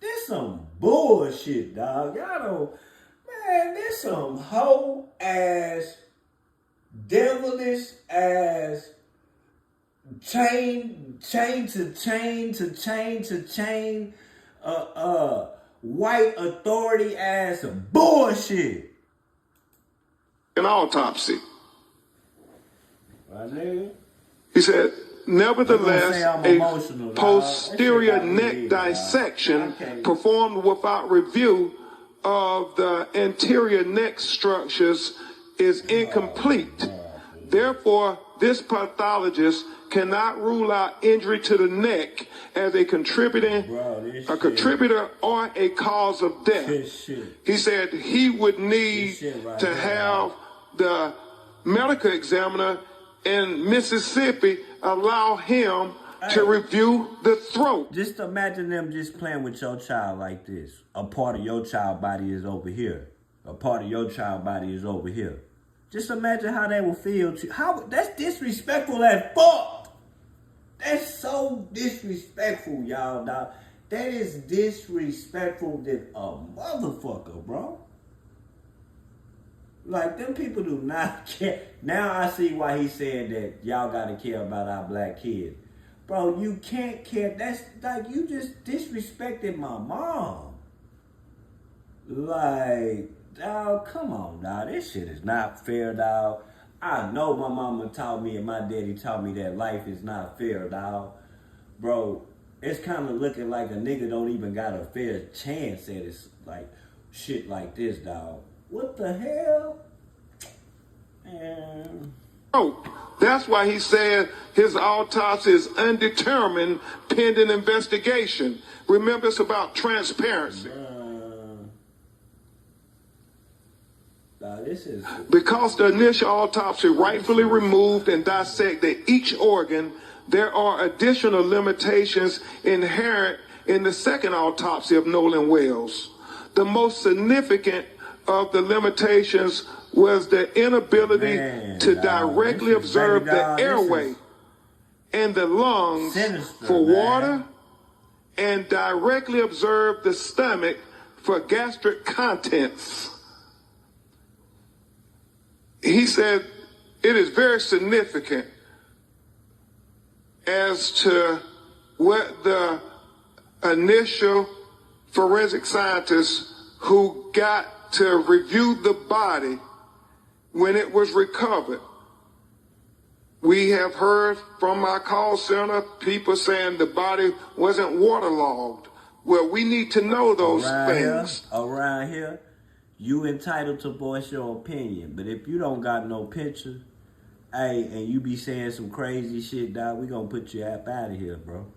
This some bullshit, dog. Y'all don't, man, this some hoe ass, devilish ass, chain to chain, white authority ass bullshit. An autopsy. Right, nigga? He said, nevertheless, a posterior neck believe, dissection performed without review of the anterior neck structures is incomplete. Therefore, this pathologist cannot rule out injury to the neck as a contributor or a cause of death. He said he would need to have the medical examiner in Mississippi allow him to review the throat. Just imagine them just playing with your child like this. A part of your child body is over here. A part of your child body is over here. Just imagine how they will feel. That's disrespectful as fuck. That's so disrespectful, y'all, dog. That is disrespectful than a motherfucker, bro. Like, them people do not care. Now I see why he's saying that y'all gotta care about our black kids. Bro, you can't care. That's like, you just disrespected my mom. Like, dog, come on, dog. This shit is not fair, dog. I know my mama taught me and my daddy taught me that life is not fair, dog. Bro, it's kind of looking like a nigga don't even got a fair chance at it. Like, shit like this, dog. What the hell? Man. Oh, that's why he said his autopsy is undetermined pending investigation. Remember, it's about transparency. This is... Because the initial autopsy rightfully removed and dissected each organ, there are additional limitations inherent in the second autopsy of Nolan Wells. The most significant of the limitations was the inability to directly observe the airway and the lungs for water and directly observe the stomach for gastric contents. He said it is very significant as to what the initial forensic scientists who got to review the body when it was recovered. We have heard from our call center people saying the body wasn't waterlogged. Well, we need to know those things. Around here, you entitled to voice your opinion. But if you don't got no picture, hey, and you be saying some crazy shit, dog, we gonna put your app out of here, bro.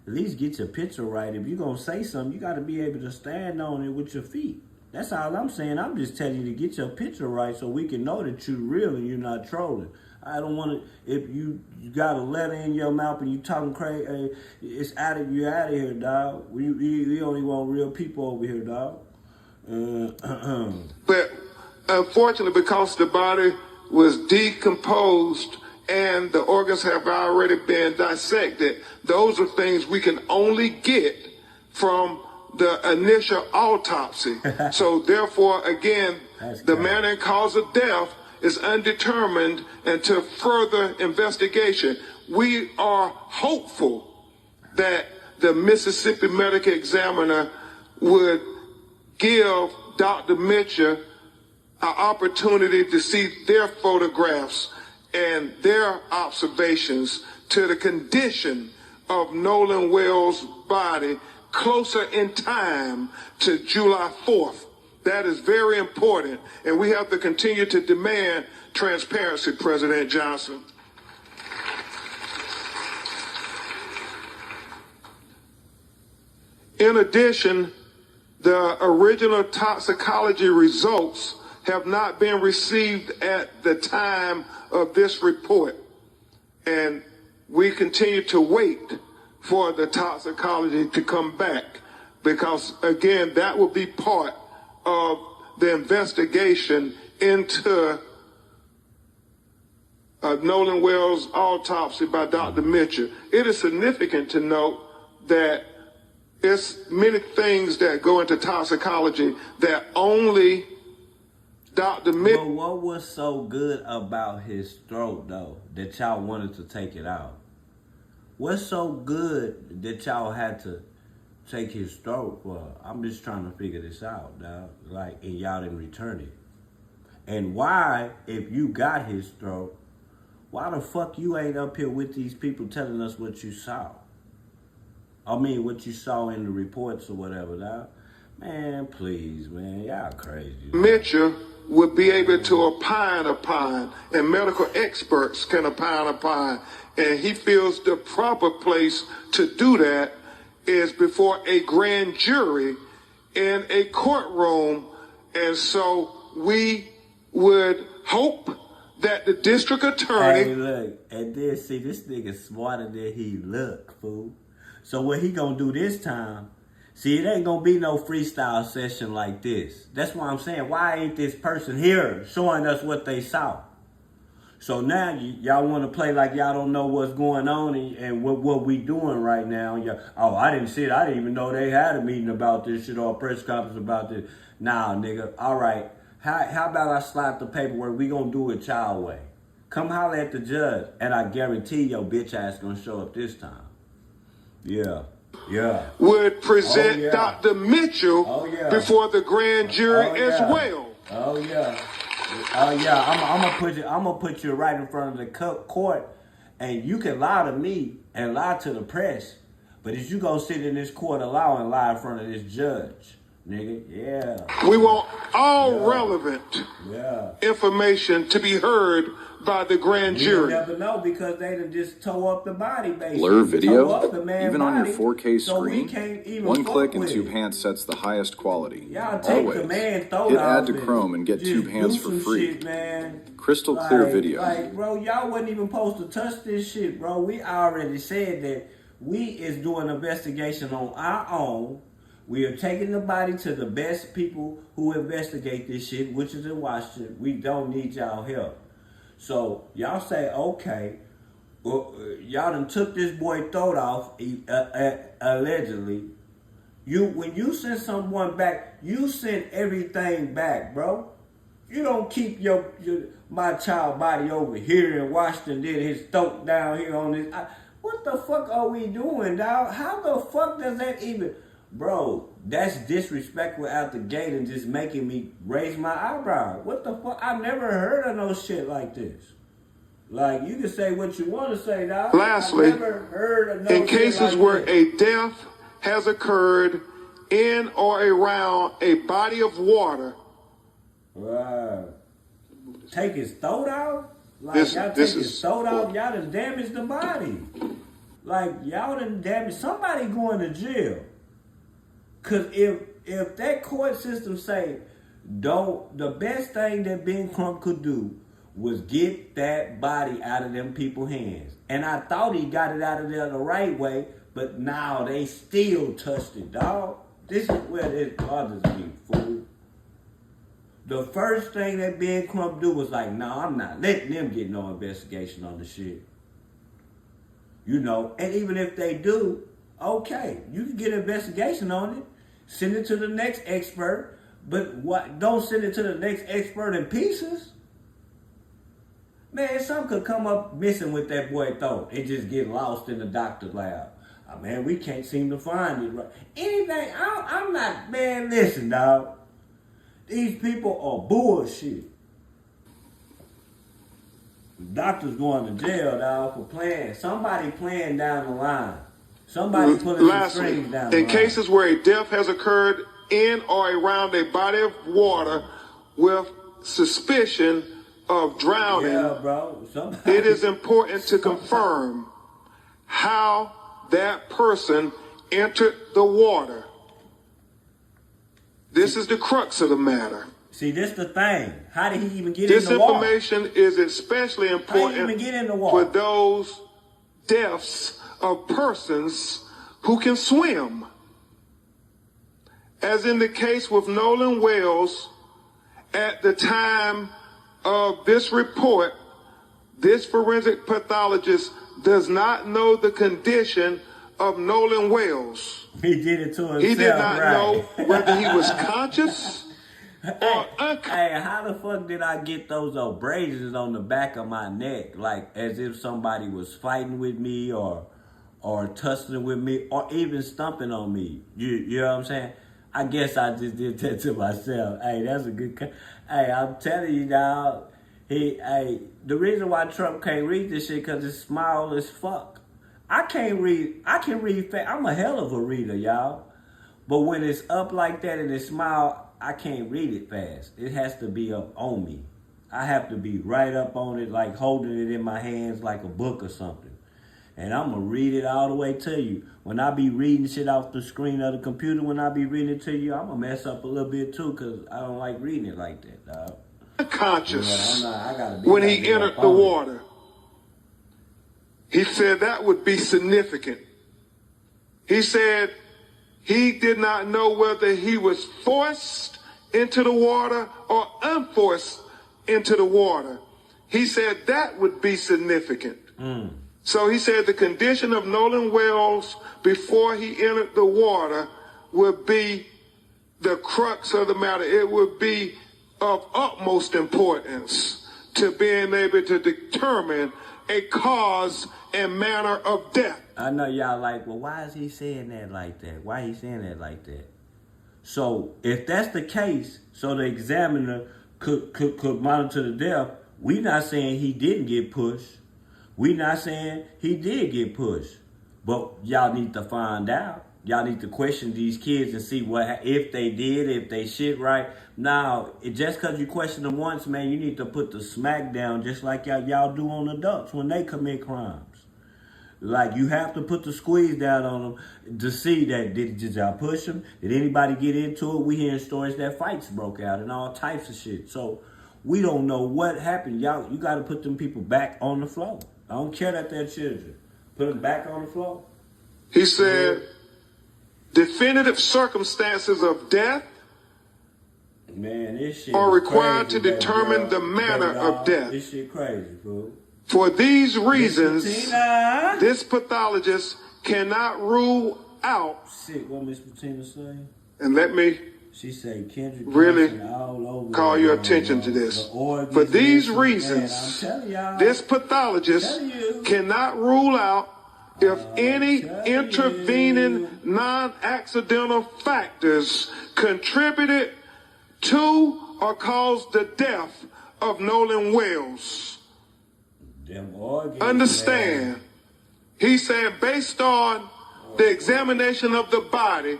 At least get your picture right. If you gonna say something, you gotta be able to stand on it with your feet. That's all I'm saying. I'm just telling you to get your picture right so we can know that you're real and you're not trolling. I don't want to, if you got a letter in your mouth and you talking crazy, it's out of, you're out of here, dog. We only want real people over here, dog. But unfortunately, because the body was decomposed and the organs have already been dissected, those are things we can only get from the initial autopsy. So therefore, again, the manner and cause of death is undetermined until further investigation. We are hopeful that the Mississippi Medical Examiner would give Dr. Mitchell an opportunity to see their photographs and their observations to the condition of Nolan Wells' body closer in time to July 4th. That is very important, and we have to continue to demand transparency, President Johnson. In addition, the original toxicology results have not been received at the time of this report, and we continue to wait for the toxicology to come back, because again, that will be part of the investigation into Nolan Wells' autopsy by Dr. Mitchell, it is significant to note that it's many things that go into toxicology that only Dr. Mitchell. But what was so good about his throat, though, that y'all wanted to take it out? What's so good that y'all had to take his throat for? I'm just trying to figure this out, dog. Like, and y'all didn't return it. And why, if you got his throat, why the fuck you ain't up here with these people telling us what you saw? I mean, what you saw in the reports or whatever, dog. Man, please, man, y'all crazy. Mitchell would be able to opine upon, and medical experts can opine upon, and he feels the proper place to do that is before a grand jury in a courtroom. And so we would hope that the district attorney... Hey, look, and then see, this nigga smarter than he look, fool. So what he gonna do this time, see, it ain't gonna be no freestyle session like this. That's why I'm saying, why ain't this person here showing us what they saw? So now y'all want to play like y'all don't know what's going on and what we doing right now. Oh, I didn't see it. I didn't even know they had a meeting about this shit or a press conference about this. Nah, nigga. All right. How about I slap the paperwork? We gonna do it child way. Come holler at the judge, and I guarantee your bitch ass gonna show up this time. Yeah. Would present Dr. Mitchell before the grand jury as well. Oh yeah. I'm gonna put you right in front of the court, and you can lie to me and lie to the press, but is you gonna sit in this court alone and lie in front of this judge, nigga? Yeah. We want all relevant information to be heard by the grand jury. You never know, because they done just tore up the body, basically. Blur video? Even on your 4K screen? So one click and TubeHand sets the highest quality. Y'all take Always. Command throw Hit off add to Chrome and get TubeHands for free. Shit, man. Crystal clear video. Like, bro, y'all wasn't even supposed to touch this shit, bro. We already said that we is doing an investigation on our own. We are taking the body to the best people who investigate this shit, which is in Washington. We don't need y'all help. So y'all say, okay, well, y'all done took this boy throat off, allegedly. When you send someone back, you send everything back, bro. You don't keep my child body over here in Washington, then his throat down here on this. What the fuck are we doing, dog? How the fuck does that even... Bro, that's disrespectful out the gate and just making me raise my eyebrow. What the fuck? I've never heard of no shit like this. Like, you can say what you want to say, dog. Lastly, I've never heard of no in cases like where this. a death has occurred in or around a body of water. Right. Take his throat out? Like, y'all take his throat out? Y'all done damaged the body. Like, y'all done damaged... Somebody going to jail. Because if that court system say, the best thing that Ben Crump could do was get that body out of them people's hands. And I thought he got it out of there the right way, but now they still touched it, dog. This is where this bothers me, fool. The first thing that Ben Crump do was like, no, I'm not letting them get no investigation on the shit. You know, and even if they do, okay, you can get an investigation on it. Send it to the next expert, but what? Don't send it to the next expert in pieces. Man, something could come up missing with that boy throat. It just get lost in the doctor's lab. Oh, man, we can't seem to find it. Right? Anything, I'm not, man, listen, dog. These people are bullshit. Doctors going to jail, dog, for playing. Somebody playing down the line. Somebody pulling the strings down the line. In cases where a death has occurred in or around a body of water with suspicion of drowning, it is important to confirm how that person entered the water. This is the crux of the matter. See, this the thing. How did he even get in the water? This information is especially important for those deaths of persons who can swim. As in the case with Nolan Wells, at the time of this report, this forensic pathologist does not know the condition of Nolan Wells. He did it to himself. He did not right. know whether he was conscious or unconscious. Hey, how the fuck did I get those abrasions on the back of my neck? Like as if somebody was fighting with me or tussling with me or even stomping on me. You know what I'm saying? I guess I just did that to myself. Hey, that's a good... Hey, I'm telling you, dog. The reason why Trump can't read this shit because it's small as fuck. I can read fast. I'm a hell of a reader, y'all. But when it's up like that and it's small, I can't read it fast. It has to be up on me. I have to be right up on it, like holding it in my hands like a book or something. And I'm going to read it all the way to you. When I be reading shit off the screen of the computer, when I be reading it to you, I'm going to mess up a little bit too because I don't like reading it like that, dog. Unconscious when he entered the water. He said that would be significant. He said he did not know whether he was forced into the water or unforced into the water. He said that would be significant. So he said the condition of Nolan Wells before he entered the water would be the crux of the matter. It would be of utmost importance to being able to determine a cause and manner of death. I know y'all like, well, why is he saying that like that? Why he saying that like that? So if that's the case, so the examiner could monitor the death, we not saying he didn't get pushed. We not saying he did get pushed. But y'all need to find out. Y'all need to question these kids and see if they did, if they shit right. Now, just because you question them once, man, you need to put the smack down just like y'all do on adults when they commit crimes. Like, you have to put the squeeze down on them to see that, did y'all push them? Did anybody get into it? We hearing stories that fights broke out and all types of shit. So, we don't know what happened. Y'all, you got to put them people back on the floor. I don't care that they're children. Put them back on the floor. He said, definitive circumstances of death this shit are required crazy, to determine the manner of death. This shit crazy, fool. For these reasons, this pathologist cannot rule out. Shit, what Miss Patina say? And let me she say Kendrick really all over call your attention to this. For these reasons, this pathologist cannot rule out if any intervening non-accidental factors contributed to or caused the death of Nolan Wells. Understand, he said based on the examination of the body,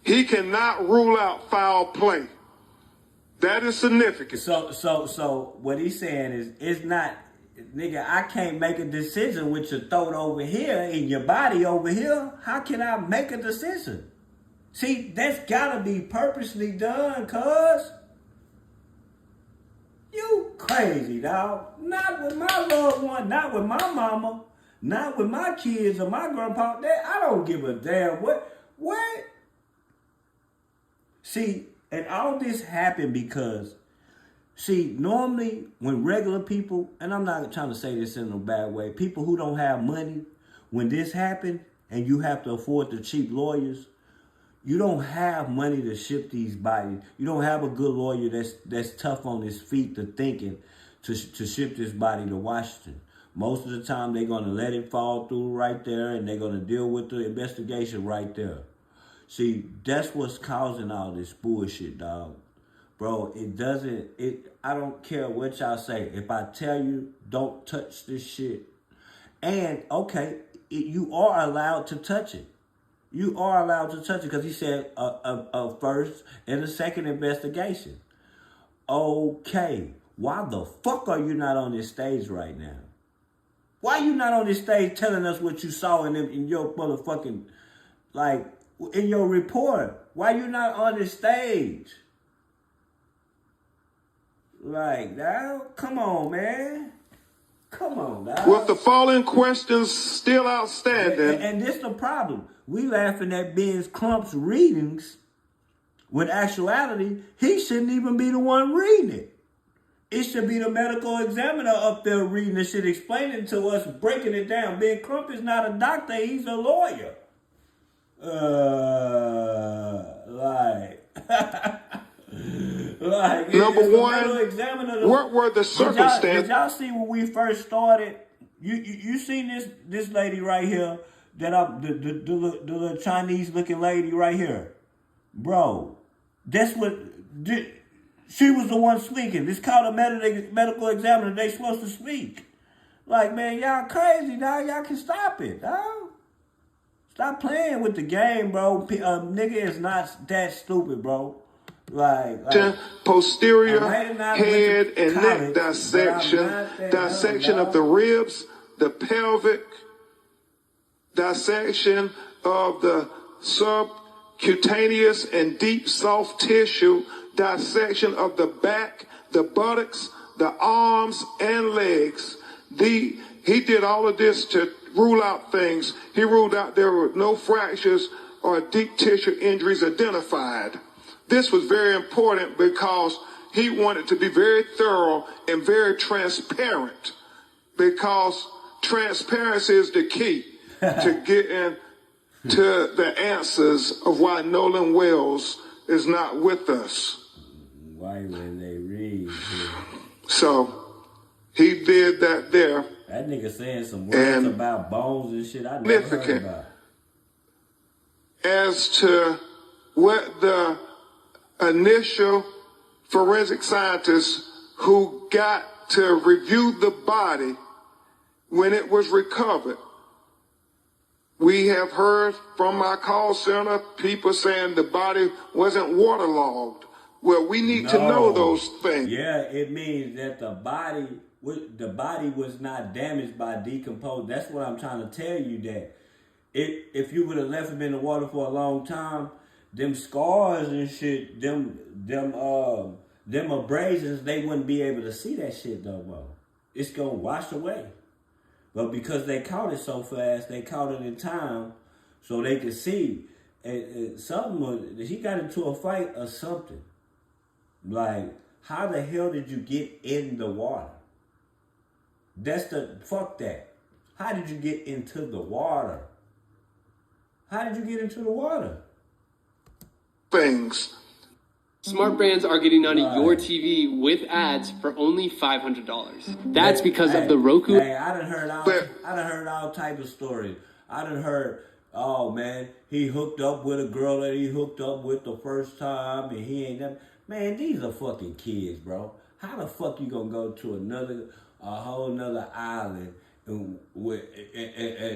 he cannot rule out foul play. That is significant. So what he's saying is, it's not, nigga, I can't make a decision with your throat over here and your body over here. How can I make a decision? See, that's gotta be purposely done, cuz. You crazy, dog. Not with my loved one, not with my mama, not with my kids or my grandpa. I don't give a damn what. See, and all this happened because, see, normally when regular people, and I'm not trying to say this in a bad way, people who don't have money, when this happened and you have to afford the cheap lawyers, you don't have money to ship these bodies. You don't have a good lawyer that's tough on his feet to thinking to ship this body to Washington. Most of the time, they're going to let it fall through right there, and they're going to deal with the investigation right there. See, that's what's causing all this bullshit, dog. Bro, I don't care what y'all say. If I tell you, don't touch this shit. And, okay, you are allowed to touch it. You are allowed to touch it because he said a first and a second investigation. Okay, why the fuck are you not on this stage right now? Why are you not on this stage telling us what you saw in your motherfucking, like, in your report? Why you not on this stage? Like, now, come on, man. Come on, dog. With the following questions still outstanding. And this the problem. We laughing at Ben's Crump's readings when actuality, he shouldn't even be the one reading it. It should be the medical examiner up there reading the shit, explaining to us, breaking it down. Ben Crump is not a doctor, he's a lawyer. Number one, what were the circumstances? Did y'all see when we first started? You seen this lady right here, the little Chinese looking lady right here, bro. That's what she was the one speaking. This called a medical examiner. They supposed to speak. Like, man, y'all crazy, dog. Y'all can stop it, dog. Stop playing with the game, bro. Nigga is not that stupid, bro. Like posterior head and neck dissection of the ribs, the pelvic, dissection of the subcutaneous and deep soft tissue, dissection of the back, the buttocks, the arms and legs. He did all of this to rule out things. He ruled out there were no fractures or deep tissue injuries identified. This was very important because he wanted to be very thorough and very transparent, because transparency is the key to getting to the answers of why Nolan Wells is not with us. Why when they read? So he did that there. That nigga saying some words about bones and shit I never heard about. As to what the initial forensic scientists who got to review the body when it was recovered, we have heard from our call center people saying the body wasn't waterlogged. Well, we need to know those things. Yeah, it means that the body was not damaged by decomposed. That's what I'm trying to tell you, that if you would have left him in the water for a long time, them scars and shit, them abrasions, they wouldn't be able to see that shit no more. It's gonna wash away. But because they caught it so fast, they caught it in time, so they could see. And he got into a fight or something. Like, how the hell did you get in the water? Fuck that. How did you get into the water? How did you get into the water? Things. Smart brands are getting onto your TV with ads for only $500. That's because of the Roku. Hey, I done heard all type of stories. I done heard, oh man, he hooked up with a girl that he hooked up with the first time, and he ain't never. Man, these are fucking kids, bro. How the fuck you gonna go to a whole nother island and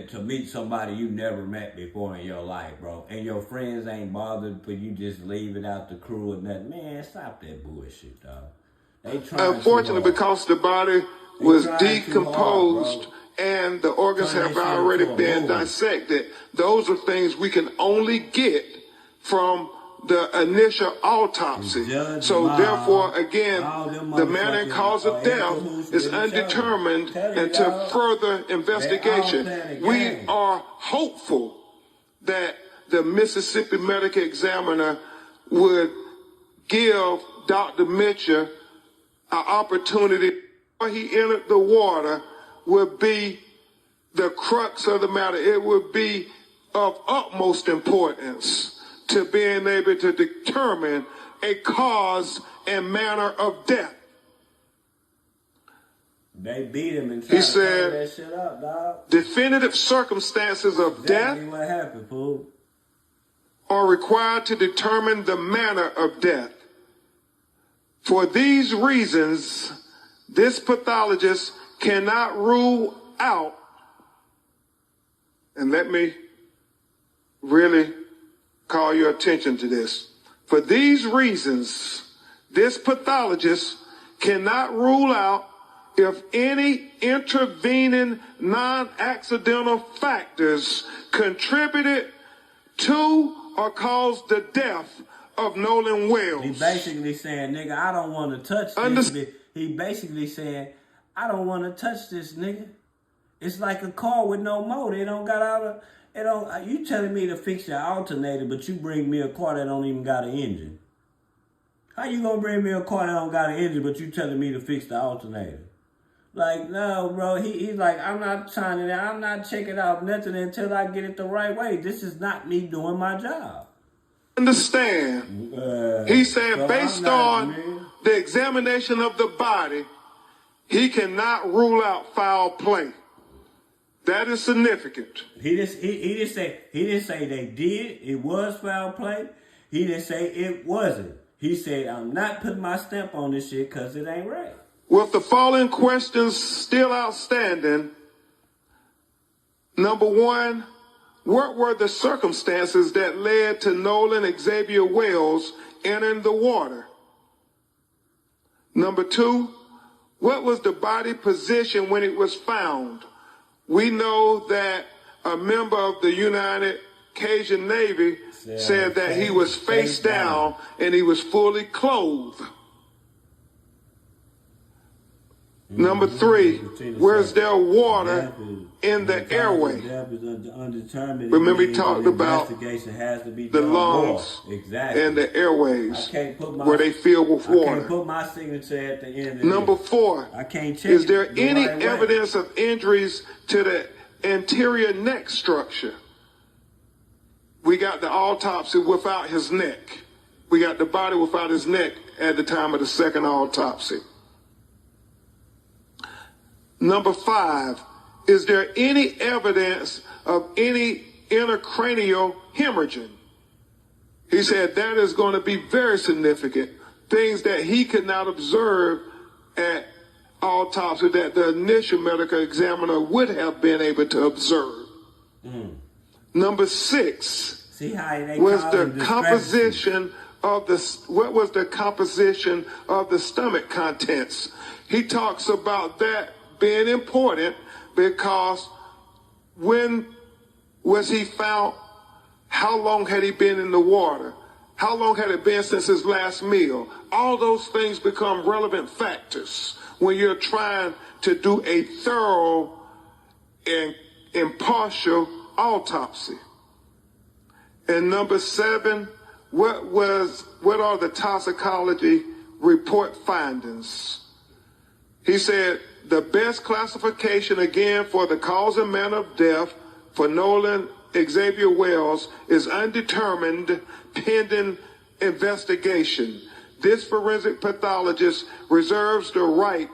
to meet somebody you never met before in your life, bro? And your friends ain't bothered, but you just leave it out the crew or nothing. Man, stop that bullshit, dog. Unfortunately, because the body was decomposed and the organs have already been dissected, those are things we can only get from the initial autopsy. So therefore, again, the manner and cause of death is undetermined until further investigation. We are hopeful that the Mississippi Medical Examiner would give Dr. Mitchell an opportunity before he entered the water would be the crux of the matter. It would be of utmost importance to being able to determine a cause and manner of death. They beat him and he said, that shit up, dog. Definitive circumstances of death what happened, fool, are required to determine the manner of death. For these reasons, this pathologist cannot rule out, and let me really call your attention to this. For these reasons, this pathologist cannot rule out if any intervening non-accidental factors contributed to or caused the death of Nolan Wells. He basically saying, nigga, I don't want to touch this. He basically saying, I don't want to touch this, nigga. It's like a car with no motor. It don't got out of... You telling me to fix your alternator, but you bring me a car that don't even got an engine. How you gonna bring me a car that don't got an engine, but you telling me to fix the alternator? Like, no, bro. He's like, I'm not signing it. I'm not checking out nothing until I get it the right way. This is not me doing my job. Understand. He said, so based on the examination of the body, he cannot rule out foul play. That is significant. He didn't say they did. It was foul play. He didn't say it wasn't. He said, I'm not putting my stamp on this shit because it ain't right. With the following questions still outstanding, number one, what were the circumstances that led to Nolan Xavier Wells entering the water? Number two, what was the body position when it was found? We know that a member of the United Cajun Navy said that he was face down and he was fully clothed. Number three, where's there water in the airway? Remember he talked about the lungs and the airways where they filled with water. I can't put my signature at the end of Number four, I can't check is there it the any right way. evidence of injuries to the anterior neck structure? We got the autopsy without his neck. We got the body without his neck at the time of the second autopsy. Number five, is there any evidence of any intracranial hemorrhaging? He said that is going to be very significant. Things that he could not observe at autopsy that the initial medical examiner would have been able to observe. Number six, was the composition of the stomach contents? He talks about that being important because when was he found? How long had he been in the water? How long had it been since his last meal? All those things become relevant factors when you're trying to do a thorough and impartial autopsy. And number seven, what are the toxicology report findings? He said the best classification again for the cause and manner of death for Nolan Xavier Wells is undetermined pending investigation. This forensic pathologist reserves the right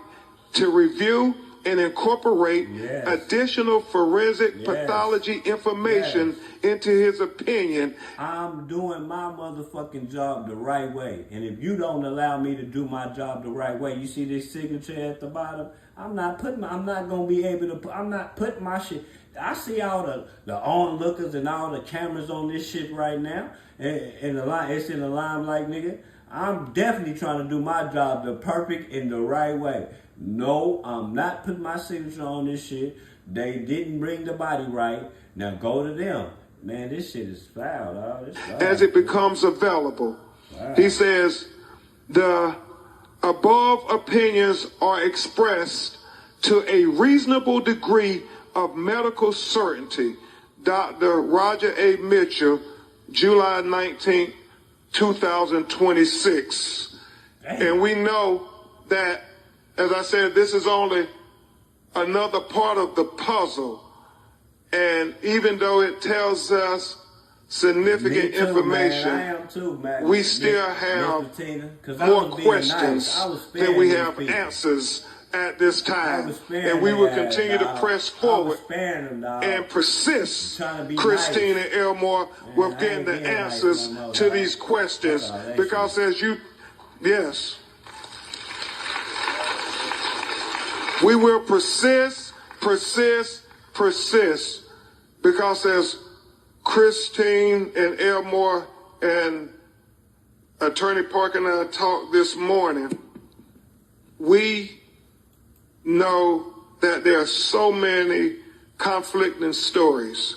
to review and incorporate additional forensic pathology information into his opinion. I'm doing my motherfucking job the right way. And if you don't allow me to do my job the right way, you see this signature at the bottom? I'm not putting my shit. I see all the onlookers and all the cameras on this shit right now. And it's in the limelight, nigga. I'm definitely trying to do my job the perfect and the right way. No, I'm not putting my signature on this shit. They didn't bring the body right. Now go to them. Man, this shit is foul, dog. As it becomes available. Wow. He says, the above opinions are expressed to a reasonable degree of medical certainty. Dr. Roger A. Mitchell, July 19, 2026. Damn. And we know that, as I said, this is only another part of the puzzle. And even though it tells us significant information, man. I am too, man. we still have more questions than we have answers at this time. And we will continue to press forward and persist, Christine and Elmore, with getting the answers to these questions. Because as you, we will persist, because as Christine and Elmore and Attorney Parker and I talked this morning, we know that there are so many conflicting stories.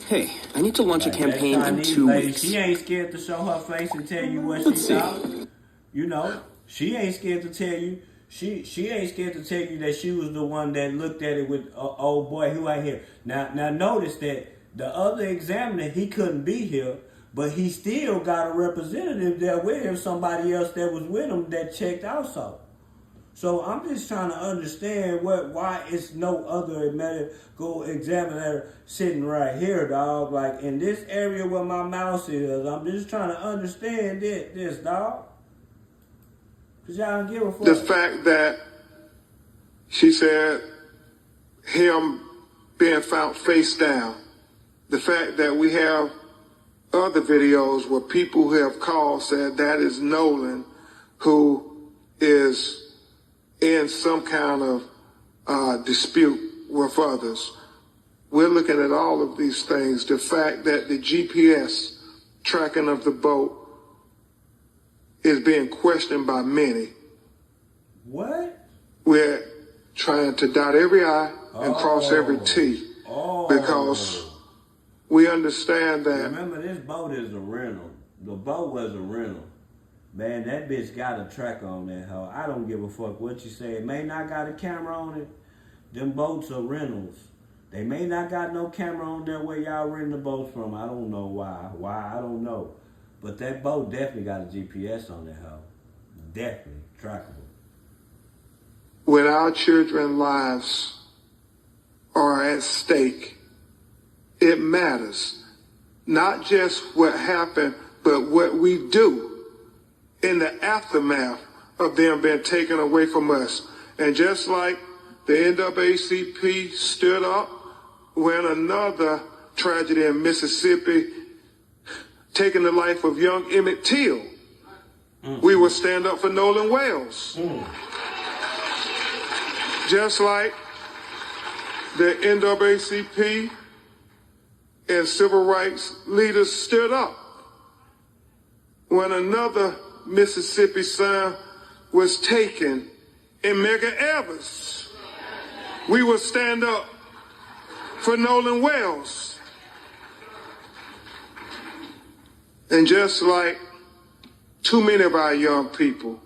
Hey, I need to launch a campaign in 2 weeks. She ain't scared to show her face and tell you what she thought. You know, she ain't scared to tell you. She ain't scared to tell you that she was the one that looked at it with old boy who ain't here. Now notice that the other examiner, he couldn't be here, But he still got a representative there with him, somebody else that was with him that checked also. So I'm just trying to understand why it's no other medical examiner sitting right here, dog. Like in this area where my mouse is, I'm just trying to understand this, dog. Cause y'all don't give a fuck. The fact that she said him being found face down. The fact that we have other videos where people who have called said that is Nolan, who is in some kind of dispute with others. We're looking at all of these things. The fact that the GPS tracking of the boat is being questioned by many. What? We're trying to dot every I and cross every T. Because we understand that. Remember, this boat is a rental. The boat was a rental. Man, that bitch got a track on that hoe. I don't give a fuck what you say. It may not got a camera on it. Them boats are rentals. They may not got no camera on there where y'all renting the boats from. I don't know why. Why, I don't know. But that boat definitely got a GPS on that hoe. Definitely. Trackable. When our children's lives are at stake, it matters. Not just what happened, but what we do in the aftermath of them being taken away from us. And just like the NAACP stood up when another tragedy in Mississippi taking the life of young Emmett Till, we will stand up for Nolan Wells. Just like the NAACP and civil rights leaders stood up when another Mississippi son was taken in Medgar Evers. We will stand up for Nolan Wells. And just like too many of our young people,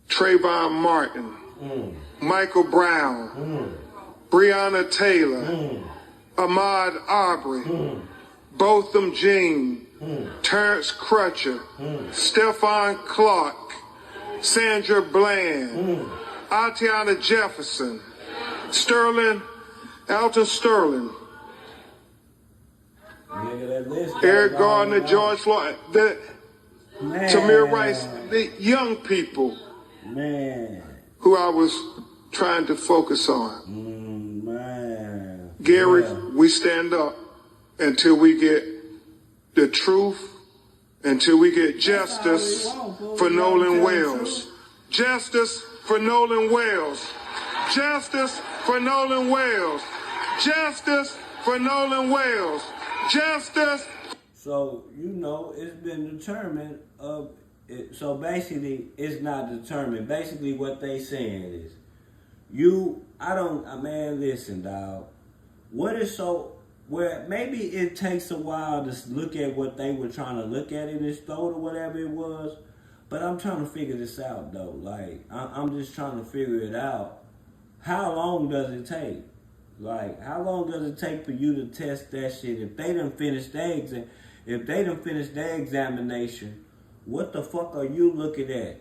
Trayvon Martin, Michael Brown, Breonna Taylor, Ahmaud Arbery, Botham Jean, Terrence Crutcher, Stephon Clark, Sandra Bland, Atiana Jefferson, Alton Sterling, Eric Gardner, George Floyd, Tamir Rice, the young people who I was trying to focus on. Gary, we stand up until we get the truth, until we get justice for Nolan Wells. Justice for Nolan Wells. Justice for Nolan Wells. Justice for Nolan Wells. Justice. So, it's been determined so basically, it's not determined. Basically, what they saying is, listen, dog. What is so, where maybe it takes a while to look at what they were trying to look at in this throat or whatever it was, but I'm trying to figure this out, though. Like, I'm just trying to figure it out. How long does it take? Like, how long does it take for you to test that shit? If they done finished their examination, what the fuck are you looking at?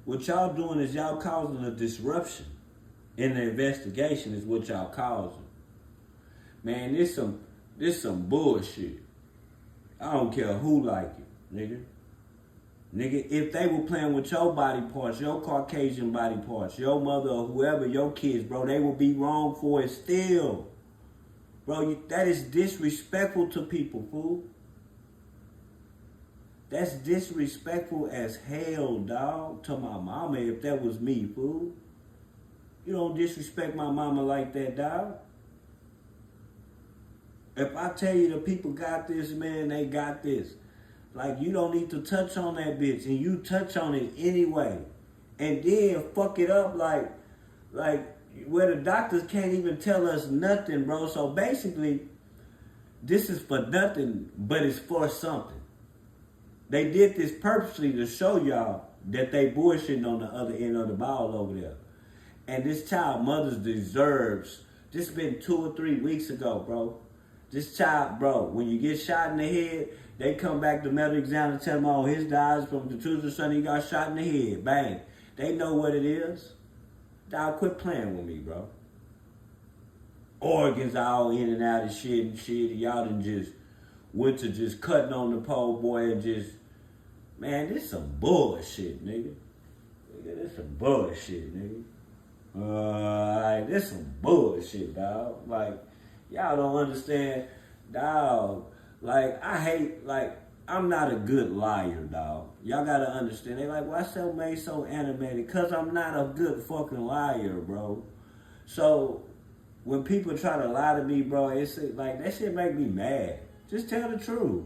What y'all doing is y'all causing a disruption in the investigation is what y'all causing. Man, this some bullshit. I don't care who like it, nigga. Nigga, if they were playing with your body parts, your Caucasian body parts, your mother or whoever, your kids, bro, they will be wrong for it still. Bro, that is disrespectful to people, fool. That's disrespectful as hell, dog, to my mama if that was me, fool. You don't disrespect my mama like that, dog. If I tell you the people got this, man, they got this. Like, you don't need to touch on that bitch, and you touch on it anyway. And then fuck it up like where the doctors can't even tell us nothing, bro. So basically, this is for nothing, but it's for something. They did this purposely to show y'all that they bullshitting on the other end of the ball over there. And this child mother deserves, this been 2 or 3 weeks ago, bro. This child, bro, when you get shot in the head, they come back to medical exam and tell them, oh, his dies from the Tuesday, Sunday, he got shot in the head. Bang. They know what it is. Dog, quit playing with me, bro. Organs all in and out of shit and shit. Y'all done just went to just cutting on the pole boy and just, man, this some bullshit, nigga. This some bullshit, nigga. Like, this some bullshit, dog. Like, y'all don't understand, dog. Like, I hate, like, I'm not a good liar, dog. Y'all gotta understand. They like, why so made so animated? Cause I'm not a good fucking liar, bro. So, when people try to lie to me, bro, it's like, that shit make me mad. Just tell the truth.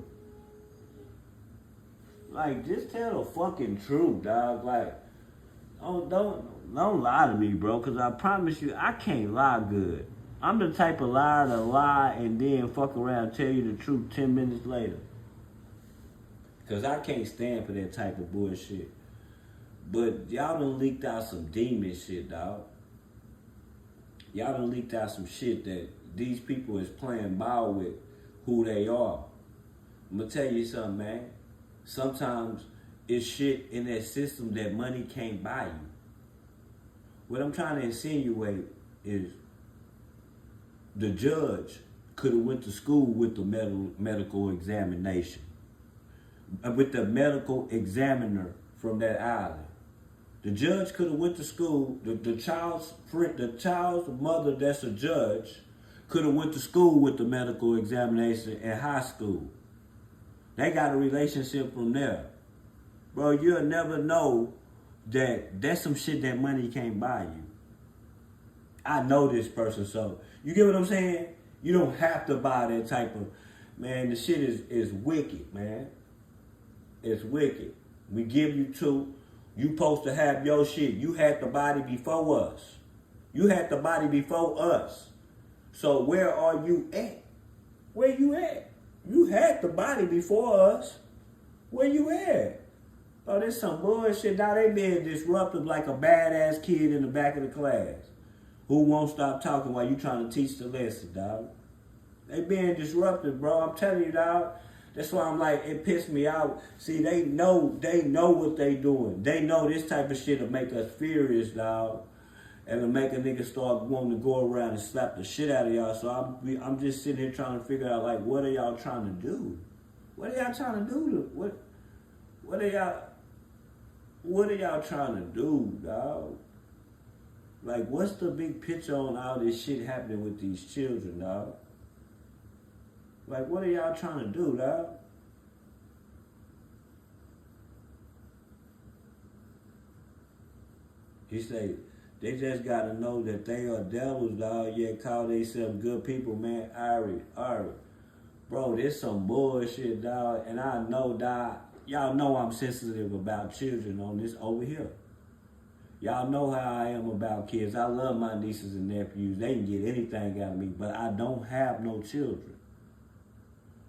Like, just tell the fucking truth, dog. Like, don't lie to me, bro, because I promise you, I can't lie good. I'm the type of liar to lie and then fuck around and tell you the truth 10 minutes later. Because I can't stand for that type of bullshit. But y'all done leaked out some demon shit, dog. Y'all done leaked out some shit that these people is playing ball with who they are. I'm going to tell you something, man. Sometimes it's shit in that system that money can't buy you. What I'm trying to insinuate is the judge could have went to school with the medical examination. With the medical examiner from that island. The judge could have went to school. The child's mother that's a judge could have went to school with the medical examination in high school. They got a relationship from there. Bro, you'll never know that that's some shit that money can't buy you. I know this person, so you get what I'm saying? You don't have to buy that type of, man, the shit is wicked, man. It's wicked. We give you two. You supposed to have your shit. You had the body before us. You had the body before us. So where are you at? Where you at? You had the body before us. Where you at? Oh, this some bullshit. Now they being disruptive like a badass kid in the back of the class who won't stop talking while you trying to teach the lesson, dog. They being disruptive, bro. I'm telling you, dog. That's why I'm like, it pissed me out. See, they know what they doing. They know this type of shit will make us furious, dog. And to make a nigga start wanting to go around and slap the shit out of y'all. So I'm just sitting here trying to figure out, like, what are y'all trying to do? What are y'all trying to do? What are y'all trying to do, dog? Like, what's the big picture on all this shit happening with these children, dog? Like, what are y'all trying to do, dog? He said, they just got to know that they are devils, dog, yet call themselves good people, man. Ari. Bro, this some bullshit, dog. And I know, dog, y'all know I'm sensitive about children on this over here. Y'all know how I am about kids. I love my nieces and nephews. They can get anything out of me, but I don't have no children.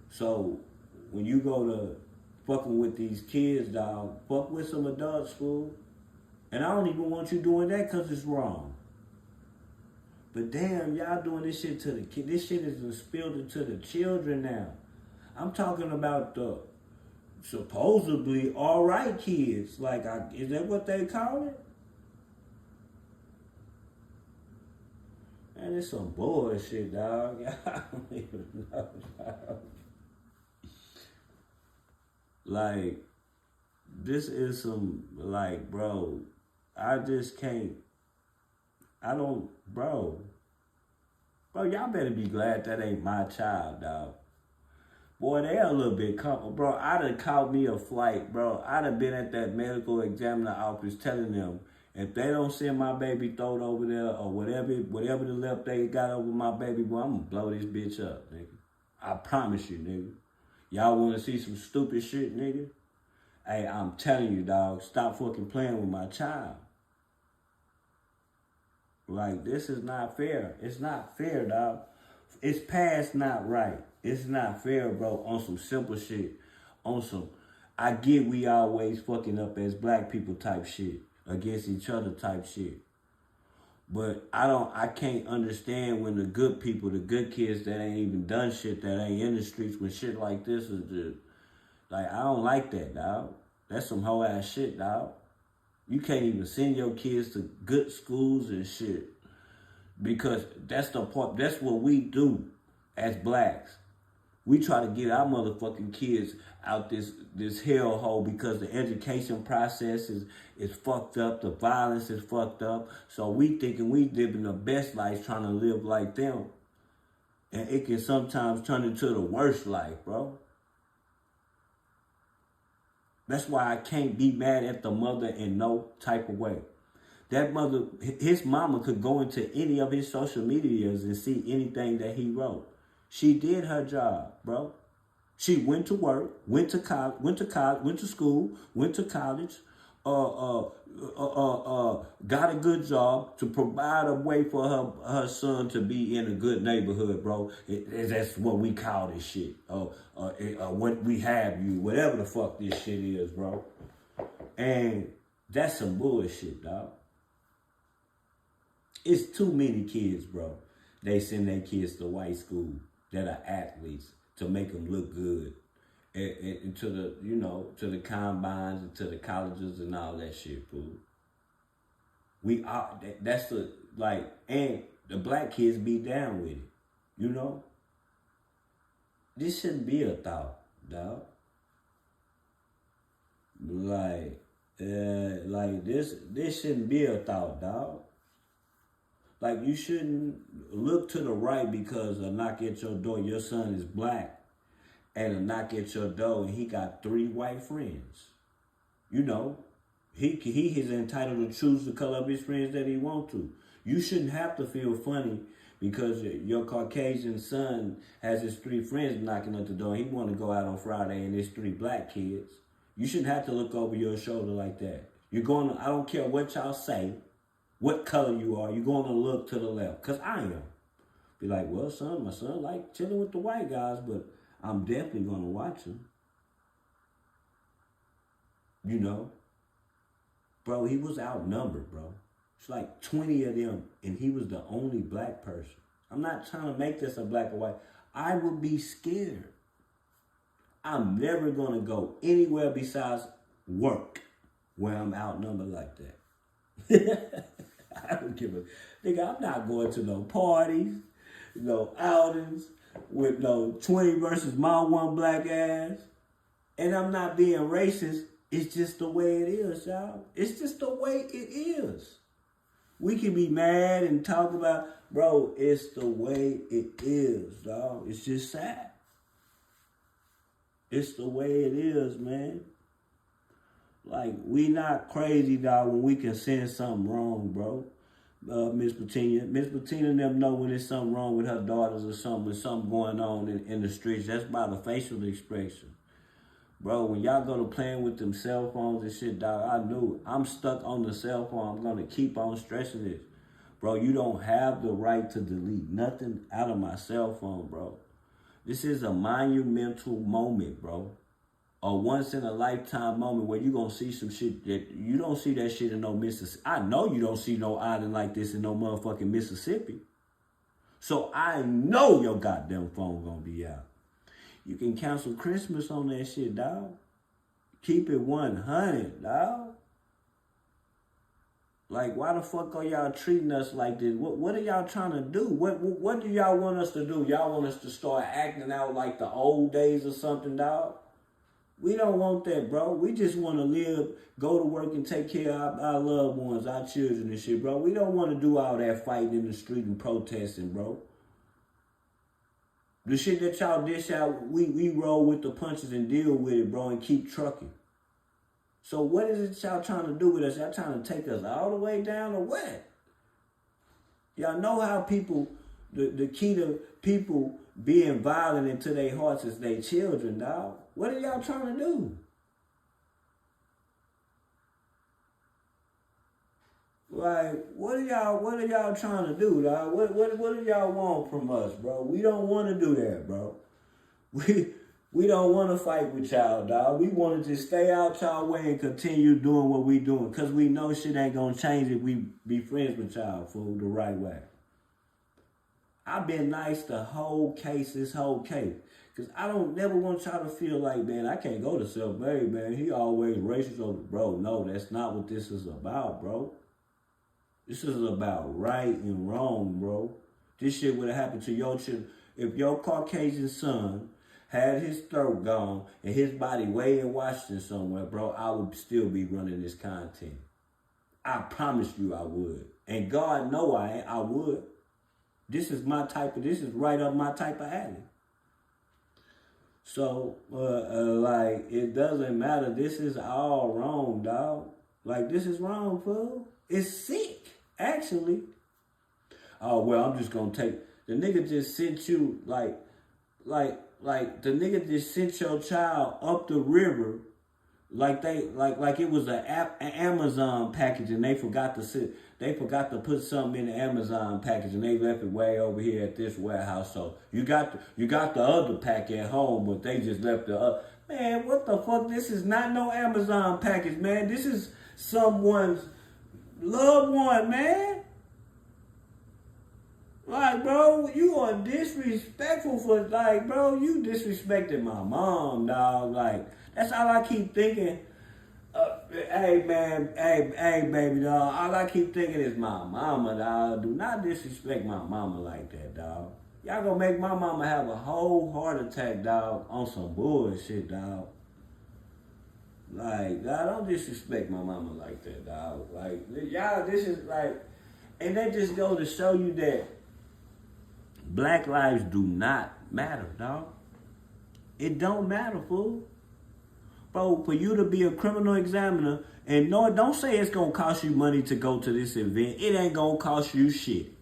So, when you go to fucking with these kids, dog, fuck with some adults, fool. And I don't even want you doing that because it's wrong. But damn, y'all doing this shit to the kids. This shit is spilled into the children now. I'm talking about the supposedly alright kids. Like, is that what they call it? Man, it's some bullshit, dog. I don't even know, dog. Like, this is some, like, bro, I just can't, bro, y'all better be glad that ain't my child, dog. Boy, they a little bit comfortable. Bro, I'd have caught me a flight, bro. I'd have been at that medical examiner office telling them, if they don't send my baby throat over there or whatever the left they got over my baby, boy, I'm gonna blow this bitch up, nigga. I promise you, nigga. Y'all wanna see some stupid shit, nigga? Hey, I'm telling you, dog, stop fucking playing with my child. Like, this is not fair. It's not fair, dog. It's past not right. It's not fair, bro, on some simple shit. On some, I get we always fucking up as black people type shit. Against each other type shit. But I can't understand when the good people, the good kids that ain't even done shit, that ain't in the streets, when shit like this is just, like, I don't like that, dog. That's some hoe ass shit, dog. You can't even send your kids to good schools and shit. Because that's the part, that's what we do as blacks. We try to get our motherfucking kids out this hellhole because the education process is fucked up, the violence is fucked up. So we thinking we living the best life trying to live like them. And it can sometimes turn into the worst life, bro. That's why I can't be mad at the mother in no type of way. That mother, his mama could go into any of his social medias and see anything that he wrote. She did her job, bro. She went to work, went to school, went to college, got a good job to provide a way for her son to be in a good neighborhood, bro. That's what we call this shit. What we have you, whatever the fuck this shit is, bro. And that's some bullshit, dog. It's too many kids, bro. They send their kids to white school that are athletes to make them look good. And to the, to the combines and to the colleges and all that shit, fool. That's the, like, and the black kids be down with it, This shouldn't be a thought, dog. Like this shouldn't be a thought, dog. Like, you shouldn't look to the right because a knock at your door, your son is black, and a knock at your door and he got 3 white friends. He is entitled to choose the color of his friends that he want to. You shouldn't have to feel funny because your Caucasian son has his 3 friends knocking at the door. He want to go out on Friday and there's 3 black kids. You shouldn't have to look over your shoulder like that. I don't care what y'all say, what color you are, you're going to look to the left. Because I am. Be like, well, my son like chilling with the white guys, but I'm definitely going to watch him. Bro, he was outnumbered, bro. It's like 20 of them, and he was the only black person. I'm not trying to make this a black or white. I would be scared. I'm never going to go anywhere besides work where I'm outnumbered like that. I don't give a... Nigga, I'm not going to no parties, no outings with no 20 versus my one black ass. And I'm not being racist. It's just the way it is, y'all. It's just the way it is. We can be mad and talk about, bro, it's the way it is, dog. It's just sad. It's the way it is, man. Like, we not crazy, dog, when we can send something wrong, bro. Miss Patina them know when there's something wrong with her daughters or something, when something going on in the streets. That's by the facial expression. Bro, when y'all go to playing with them cell phones and shit, dog, I knew it. I'm stuck on the cell phone. I'm going to keep on stressing this. Bro, you don't have the right to delete nothing out of my cell phone, bro. This is a monumental moment, bro. A once-in-a-lifetime moment where you're going to see some shit that you don't see that shit in no Mississippi. I know you don't see no island like this in no motherfucking Mississippi. So I know your goddamn phone going to be out. You can cancel Christmas on that shit, dog. Keep it 100, dog. Like, why the fuck are y'all treating us like this? What are y'all trying to do? What do y'all want us to do? Y'all want us to start acting out like the old days or something, dog? We don't want that, bro. We just want to live, go to work and take care of our loved ones, our children and shit, bro. We don't want to do all that fighting in the street and protesting, bro. The shit that y'all dish out, we roll with the punches and deal with it, bro, and keep trucking. So what is it y'all trying to do with us? Y'all trying to take us all the way down or what? Y'all know how people, the key to people being violent into their hearts is their children, dog. What are y'all trying to do? Like, what are y'all trying to do, dog? What do y'all want from us, bro? We don't want to do that, bro. We don't want to fight with y'all, dog. We want to just stay out y'all way and continue doing what we doing. Because we know shit ain't going to change if we be friends with y'all for the right way. I've been nice the whole case, this whole case. Because I don't never want y'all to feel like, man, I can't go to Self-Made, man. He always racist over, bro. No, that's not what this is about, bro. This is about right and wrong, bro. This shit would have happened to your children. If your Caucasian son had his throat gone and his body way in Washington somewhere, bro, I would still be running this content. I promise you I would. And God know I would. This is right up my type of alley. So, like, it doesn't matter. This is all wrong, dog. Like, this is wrong, fool. It's sick, actually. Oh, well, I'm just gonna take... The nigga just sent you, like, the nigga just sent your child up the river like it was an Amazon package and they forgot to put something in the Amazon package and they left it way over here at this warehouse. So you got the other pack at home, but they just left the other. Man, what the fuck? This is not no Amazon package, man. This is someone's loved one, man. Like, bro, you are disrespectful for, like, bro, you disrespected my mom, dog. Like, that's all I keep thinking. Hey, man, hey, baby, dog. All I keep thinking is my mama, dog. Do not disrespect my mama like that, dog. Y'all gonna make my mama have a whole heart attack, dog, on some bullshit, dog. Like, dog, don't disrespect my mama like that, dog. Like, y'all, this is like, and that just go to show you that Black lives do not matter, dog. It don't matter, fool. Bro, for you to be a criminal examiner, and no, don't say it's going to cost you money to go to this event. It ain't going to cost you shit.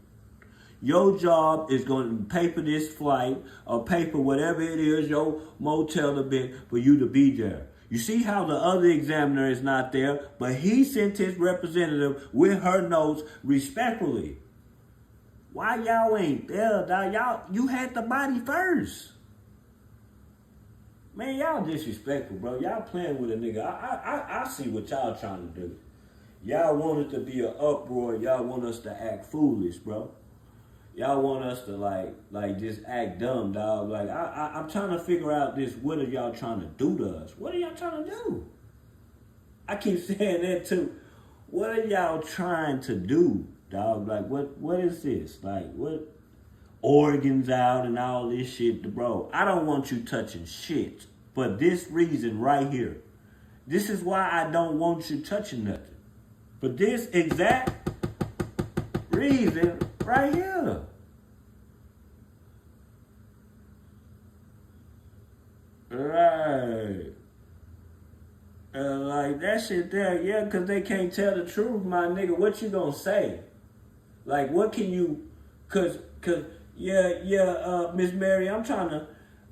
Your job is going to pay for this flight or pay for whatever it is, your motel event, for you to be there. You see how the other examiner is not there, but he sent his representative with her notes respectfully. Why y'all ain't there, dog? You had the body first. Man, y'all disrespectful, bro. Y'all playing with a nigga. I see what y'all trying to do. Y'all want it to be an uproar. Y'all want us to act foolish, bro. Y'all want us to like just act dumb, dog. Like I'm trying to figure out this. What are y'all trying to do to us? What are y'all trying to do? I keep saying that too. What are y'all trying to do, dog? Like what is this? Like what? Organs out and all this shit, bro. I don't want you touching shit. For this reason right here. This is why I don't want you touching nothing. For this exact reason right here. Right. Like that shit there, yeah, because they can't tell the truth, my nigga. What you gonna say? Like, what can you, cause Miss Mary, I'm trying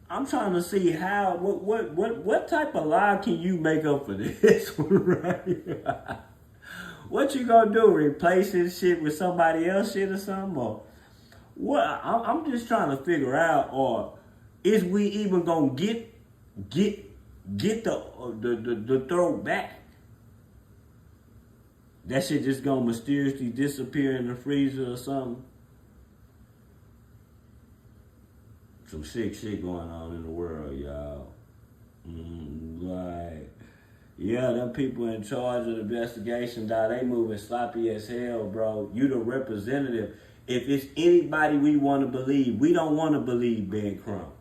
to see how, what type of lie can you make up for this one right here? What you gonna do? Replace this shit with somebody else shit or something? Or what? I'm just trying to figure out, or is we even gonna get the throat back? That shit just gonna mysteriously disappear in the freezer or something? Some sick shit going on in the world, y'all. Like, yeah, them people in charge of the investigation, dog, they moving sloppy as hell, bro. You the representative. If it's anybody we want to believe, we don't want to believe Ben Crump.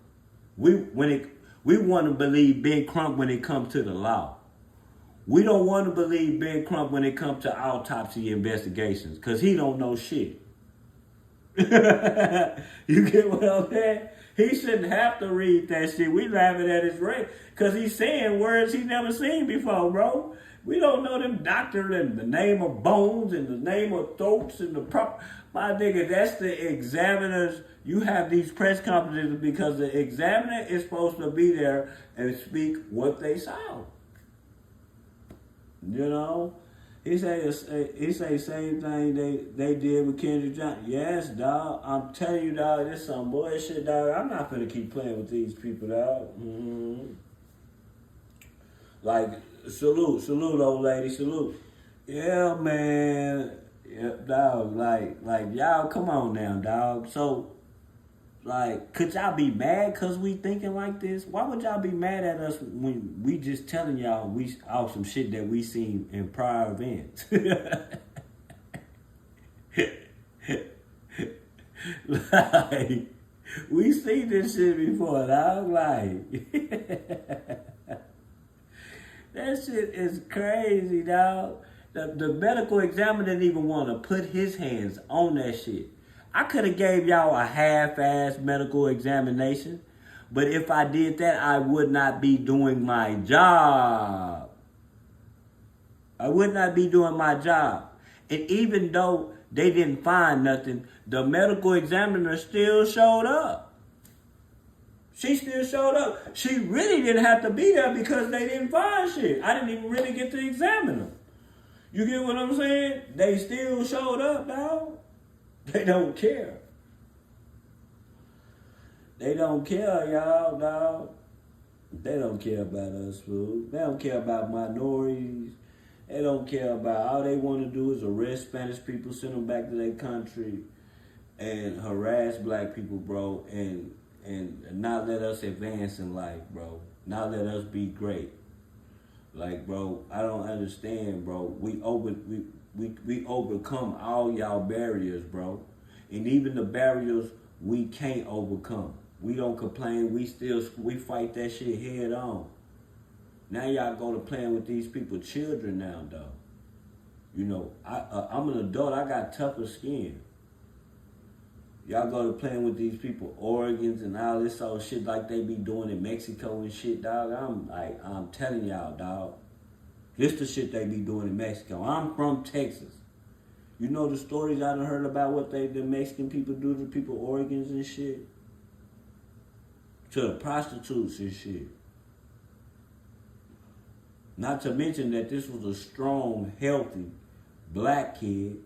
We want to believe Ben Crump when it comes to the law. We don't want to believe Ben Crump when it comes to autopsy investigations, because he don't know shit. You get what I'm saying? He shouldn't have to read that shit. We laughing at his rate because he's saying words he never seen before, bro. We don't know them doctor and the name of bones and the name of throats and the my nigga, that's the examiners. You have these press conferences because the examiner is supposed to be there and speak what they saw. You know? He say same thing they did with Kendrick Johnson. Yes, dog. I'm telling you, dog. This some bullshit, dog. I'm not gonna keep playing with these people, dog. Like salute, old lady, salute. Yeah, man. Yeah, dog. Like y'all, come on now, dog. So, like, could y'all be mad cause we thinking like this? Why would y'all be mad at us when we just telling y'all we off some shit that we seen in prior events? Like, we seen this shit before, dog. Like, that shit is crazy, dog. The medical examiner didn't even want to put his hands on that shit. I could have gave y'all a half-ass medical examination, but if I did that, I would not be doing my job. I would not be doing my job. And even though they didn't find nothing, the medical examiner still showed up. She still showed up. She really didn't have to be there because they didn't find shit. I didn't even really get to examine them. You get what I'm saying? They still showed up, dog. They don't care. They don't care, y'all, dog. They don't care about us, fool. They don't care about minorities. They don't care about, all they want to do is arrest Spanish people, send them back to their country, and harass black people, bro, and not let us advance in life, bro. Not let us be great. Like, bro, I don't understand, bro. We overcome all y'all barriers, bro. And even the barriers we can't overcome. We don't complain. We fight that shit head on. Now y'all go to playing with these people's children now, though. You know, I'm an adult. I got tougher skin. Y'all go to playing with these people organs and all this old shit like they be doing in Mexico and shit, dog. I'm telling y'all, dog. This the shit they be doing in Mexico. I'm from Texas. You know the stories I done heard about what the Mexican people do to people organs and shit? To the prostitutes and shit. Not to mention that this was a strong, healthy, black kid.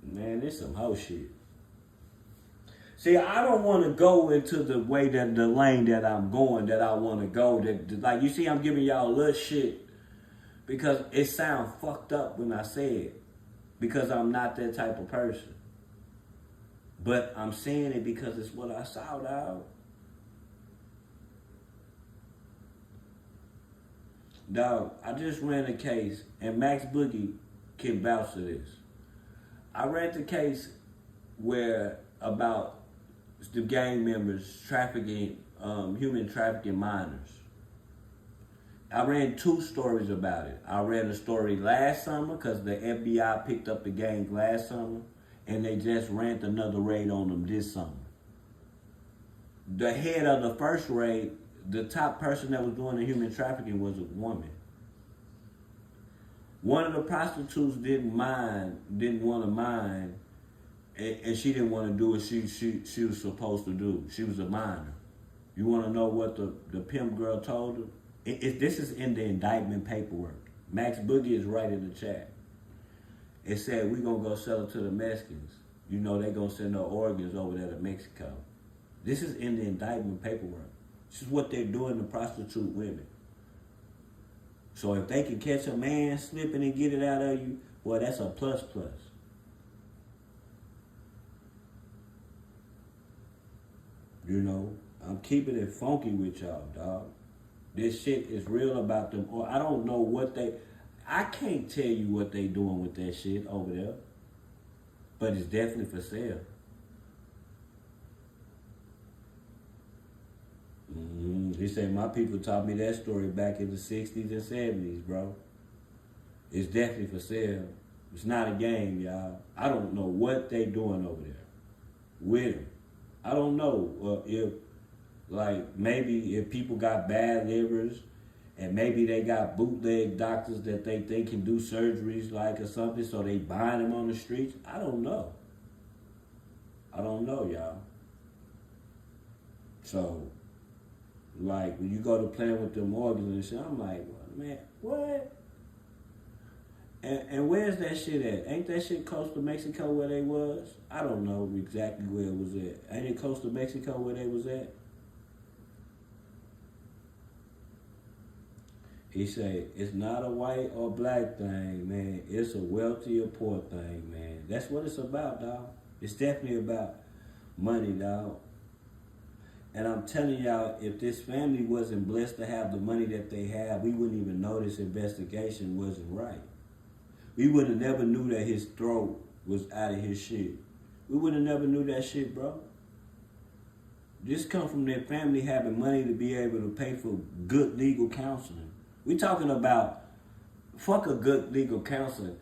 Man, this some hoe shit. See, I don't want to go into the lane that I'm going, that I want to go. Like, you see, I'm giving y'all a little shit because it sounds fucked up when I say it. Because I'm not that type of person. But I'm saying it because it's what I saw, dog. Dog, I just ran a case, and Max Boogie can vouch to this. I ran the case where about the gang members trafficking, human trafficking minors. I ran 2 stories about it. I ran a story last summer because the FBI picked up the gang last summer, and they just ran another raid on them this summer. The head of the first raid, the top person that was doing the human trafficking was a woman. One of the prostitutes didn't want to mind, and she didn't want to do what she was supposed to do. She was a minor. You want to know what the pimp girl told her? This is in the indictment paperwork. Max Boogie is right in the chat. It said, we're going to go sell it to the Mexicans. You know they're going to send their organs over there to Mexico. This is in the indictment paperwork. This is what they're doing to prostitute women. So if they can catch a man slipping and get it out of you, boy, that's a plus. You know, I'm keeping it funky with y'all, dog. This shit is real about them. Or I don't know what I can't tell you what they doing with that shit over there. But it's definitely for sale. He said, my people taught me that story back in the 60s and 70s, bro. It's definitely for sale. It's not a game, y'all. I don't know what they doing over there with them. I don't know if, like, maybe if people got bad livers and maybe they got bootleg doctors that they think can do surgeries, like, or something, so they buying them on the streets. I don't know. I don't know, y'all. So, Like, when you go to playing with them organs and shit, I'm like, man, what? And where's that shit at? Ain't that shit close to Mexico where they was? I don't know exactly where it was at. Ain't it close to Mexico where they was at? He said, it's not a white or black thing, man. It's a wealthy or poor thing, man. That's what it's about, dog. It's definitely about money, dog. And I'm telling y'all, if this family wasn't blessed to have the money that they have, we wouldn't even know this investigation wasn't right. We would have never knew that his throat was out of his shit. We would have never knew that shit, bro. This come from their family having money to be able to pay for good legal counseling. We talking about, fuck a good legal counseling.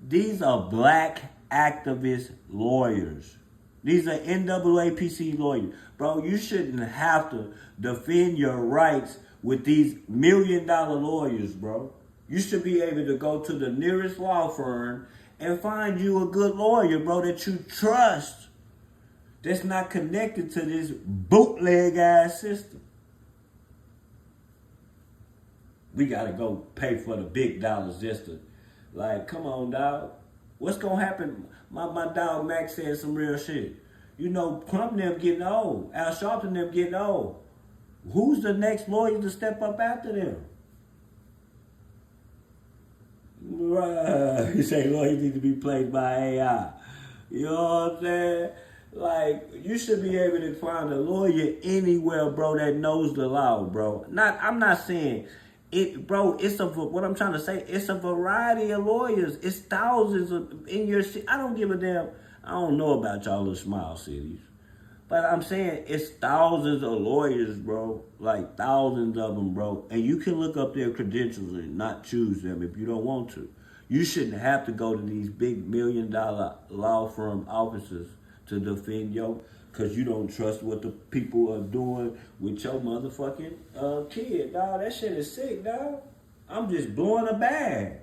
These are black activist lawyers. These are NAACP lawyers. Bro, you shouldn't have to defend your rights with these $1 million lawyers, bro. You should be able to go to the nearest law firm and find you a good lawyer, bro, that you trust. That's not connected to this bootleg ass system. We gotta go pay for the big dollars just to, like, come on, dog. What's gonna happen? My dog Max said some real shit. You know, Plum them getting old. Al Sharpton them getting old. Who's the next lawyer to step up after them? Right. He say lawyers need to be played by AI. You know what I'm saying? Like, you should be able to find a lawyer anywhere, bro, that knows the law, bro. I'm not saying it, bro. What I'm trying to say, it's a variety of lawyers. It's thousands in your city. I don't give a damn. I don't know about y'all little small cities, but I'm saying it's thousands of lawyers, bro. Like thousands of them, bro. And you can look up their credentials and not choose them if you don't want to. You shouldn't have to go to these big $1 million law firm offices to defend because you don't trust what the people are doing with your motherfucking kid, dog. That shit is sick, dog. I'm just blowing a bag.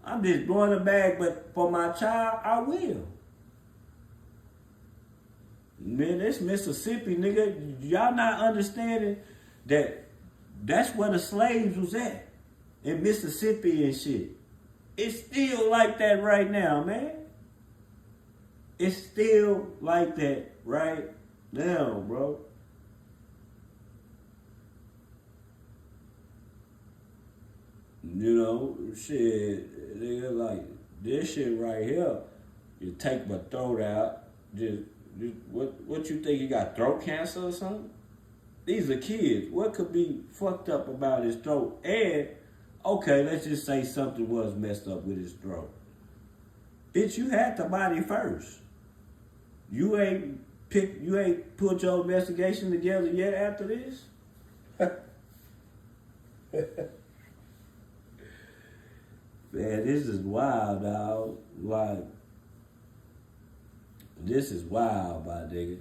But for my child, I will. Man, this Mississippi, nigga, y'all not understanding that that's where the slaves was at. In Mississippi and shit. It's still like that right now, man. It's still like that right now, bro. You know, shit, nigga, like, this shit right here, you take my throat out, what you think, you got throat cancer or something? These are kids. What could be fucked up about his throat? And, okay, let's just say something was messed up with his throat. Bitch, you had the body first. You ain't put your investigation together yet after this? Man, this is wild, dog. Like, this is wild, my nigga.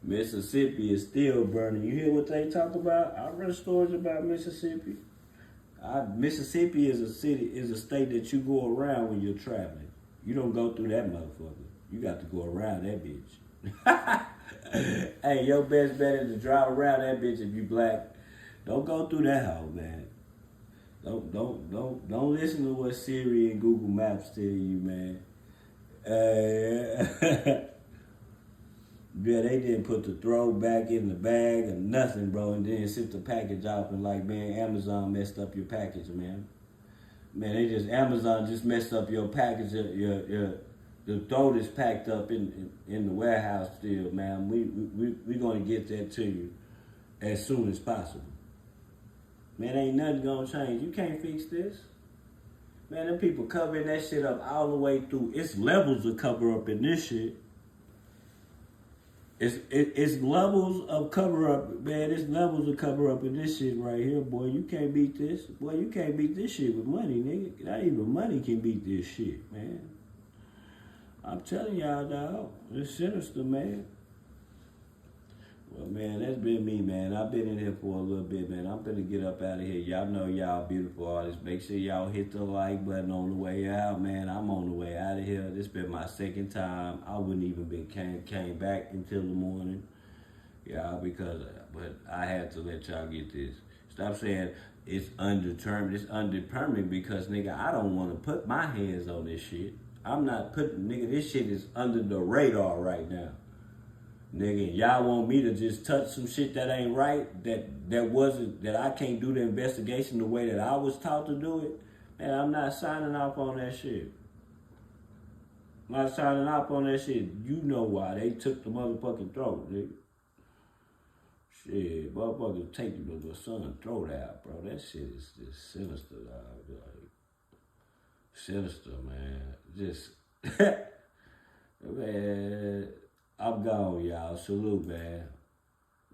Mississippi is still burning. You hear what they talk about? I read stories about Mississippi. Mississippi is a state that you go around when you're traveling. You don't go through that motherfucker. You got to go around that bitch. Hey, your best bet is to drive around that bitch if you black. Don't go through that hole, man. Don't listen to what Siri and Google Maps tell you, man. Yeah, they didn't put the throw back in the bag or nothing, bro, and then sent the package off and like, man, Amazon messed up your package, man. Man, Amazon just messed up your package. The throat is packed up in the warehouse still, man. We gonna get that to you as soon as possible. Man, ain't nothing gonna change. You can't fix this. Man, them people covering that shit up all the way through. It's levels of cover up in this shit. It's levels of cover up, man. It's levels of cover up in this shit right here, boy. You can't beat this. Boy, you can't beat this shit with money, nigga. Not even money can beat this shit, man. I'm telling y'all, dog. It's sinister, man. Well, man, that's been me, man. I've been in here for a little bit, man. I'm finna get up out of here. Y'all know y'all beautiful artists. Make sure y'all hit the like button on the way out, man. I'm on the way out of here. This been my second time. I wouldn't even came back until the morning. y'all, but I had to let y'all get this. Stop saying it's undetermined. It's undetermined because, nigga, I don't want to put my hands on this shit. I'm not putting, nigga, this shit is under the radar right now. Nigga, y'all want me to just touch some shit that ain't right, that I can't do the investigation the way that I was taught to do it? Man, I'm not signing off on that shit. I'm not signing off on that shit. You know why. They took the motherfucking throat, nigga. Shit, motherfuckers take your son's throat out, bro. That shit is just sinister, dog. Like, sinister, man. Just, man, I'm gone, y'all. Salute, man.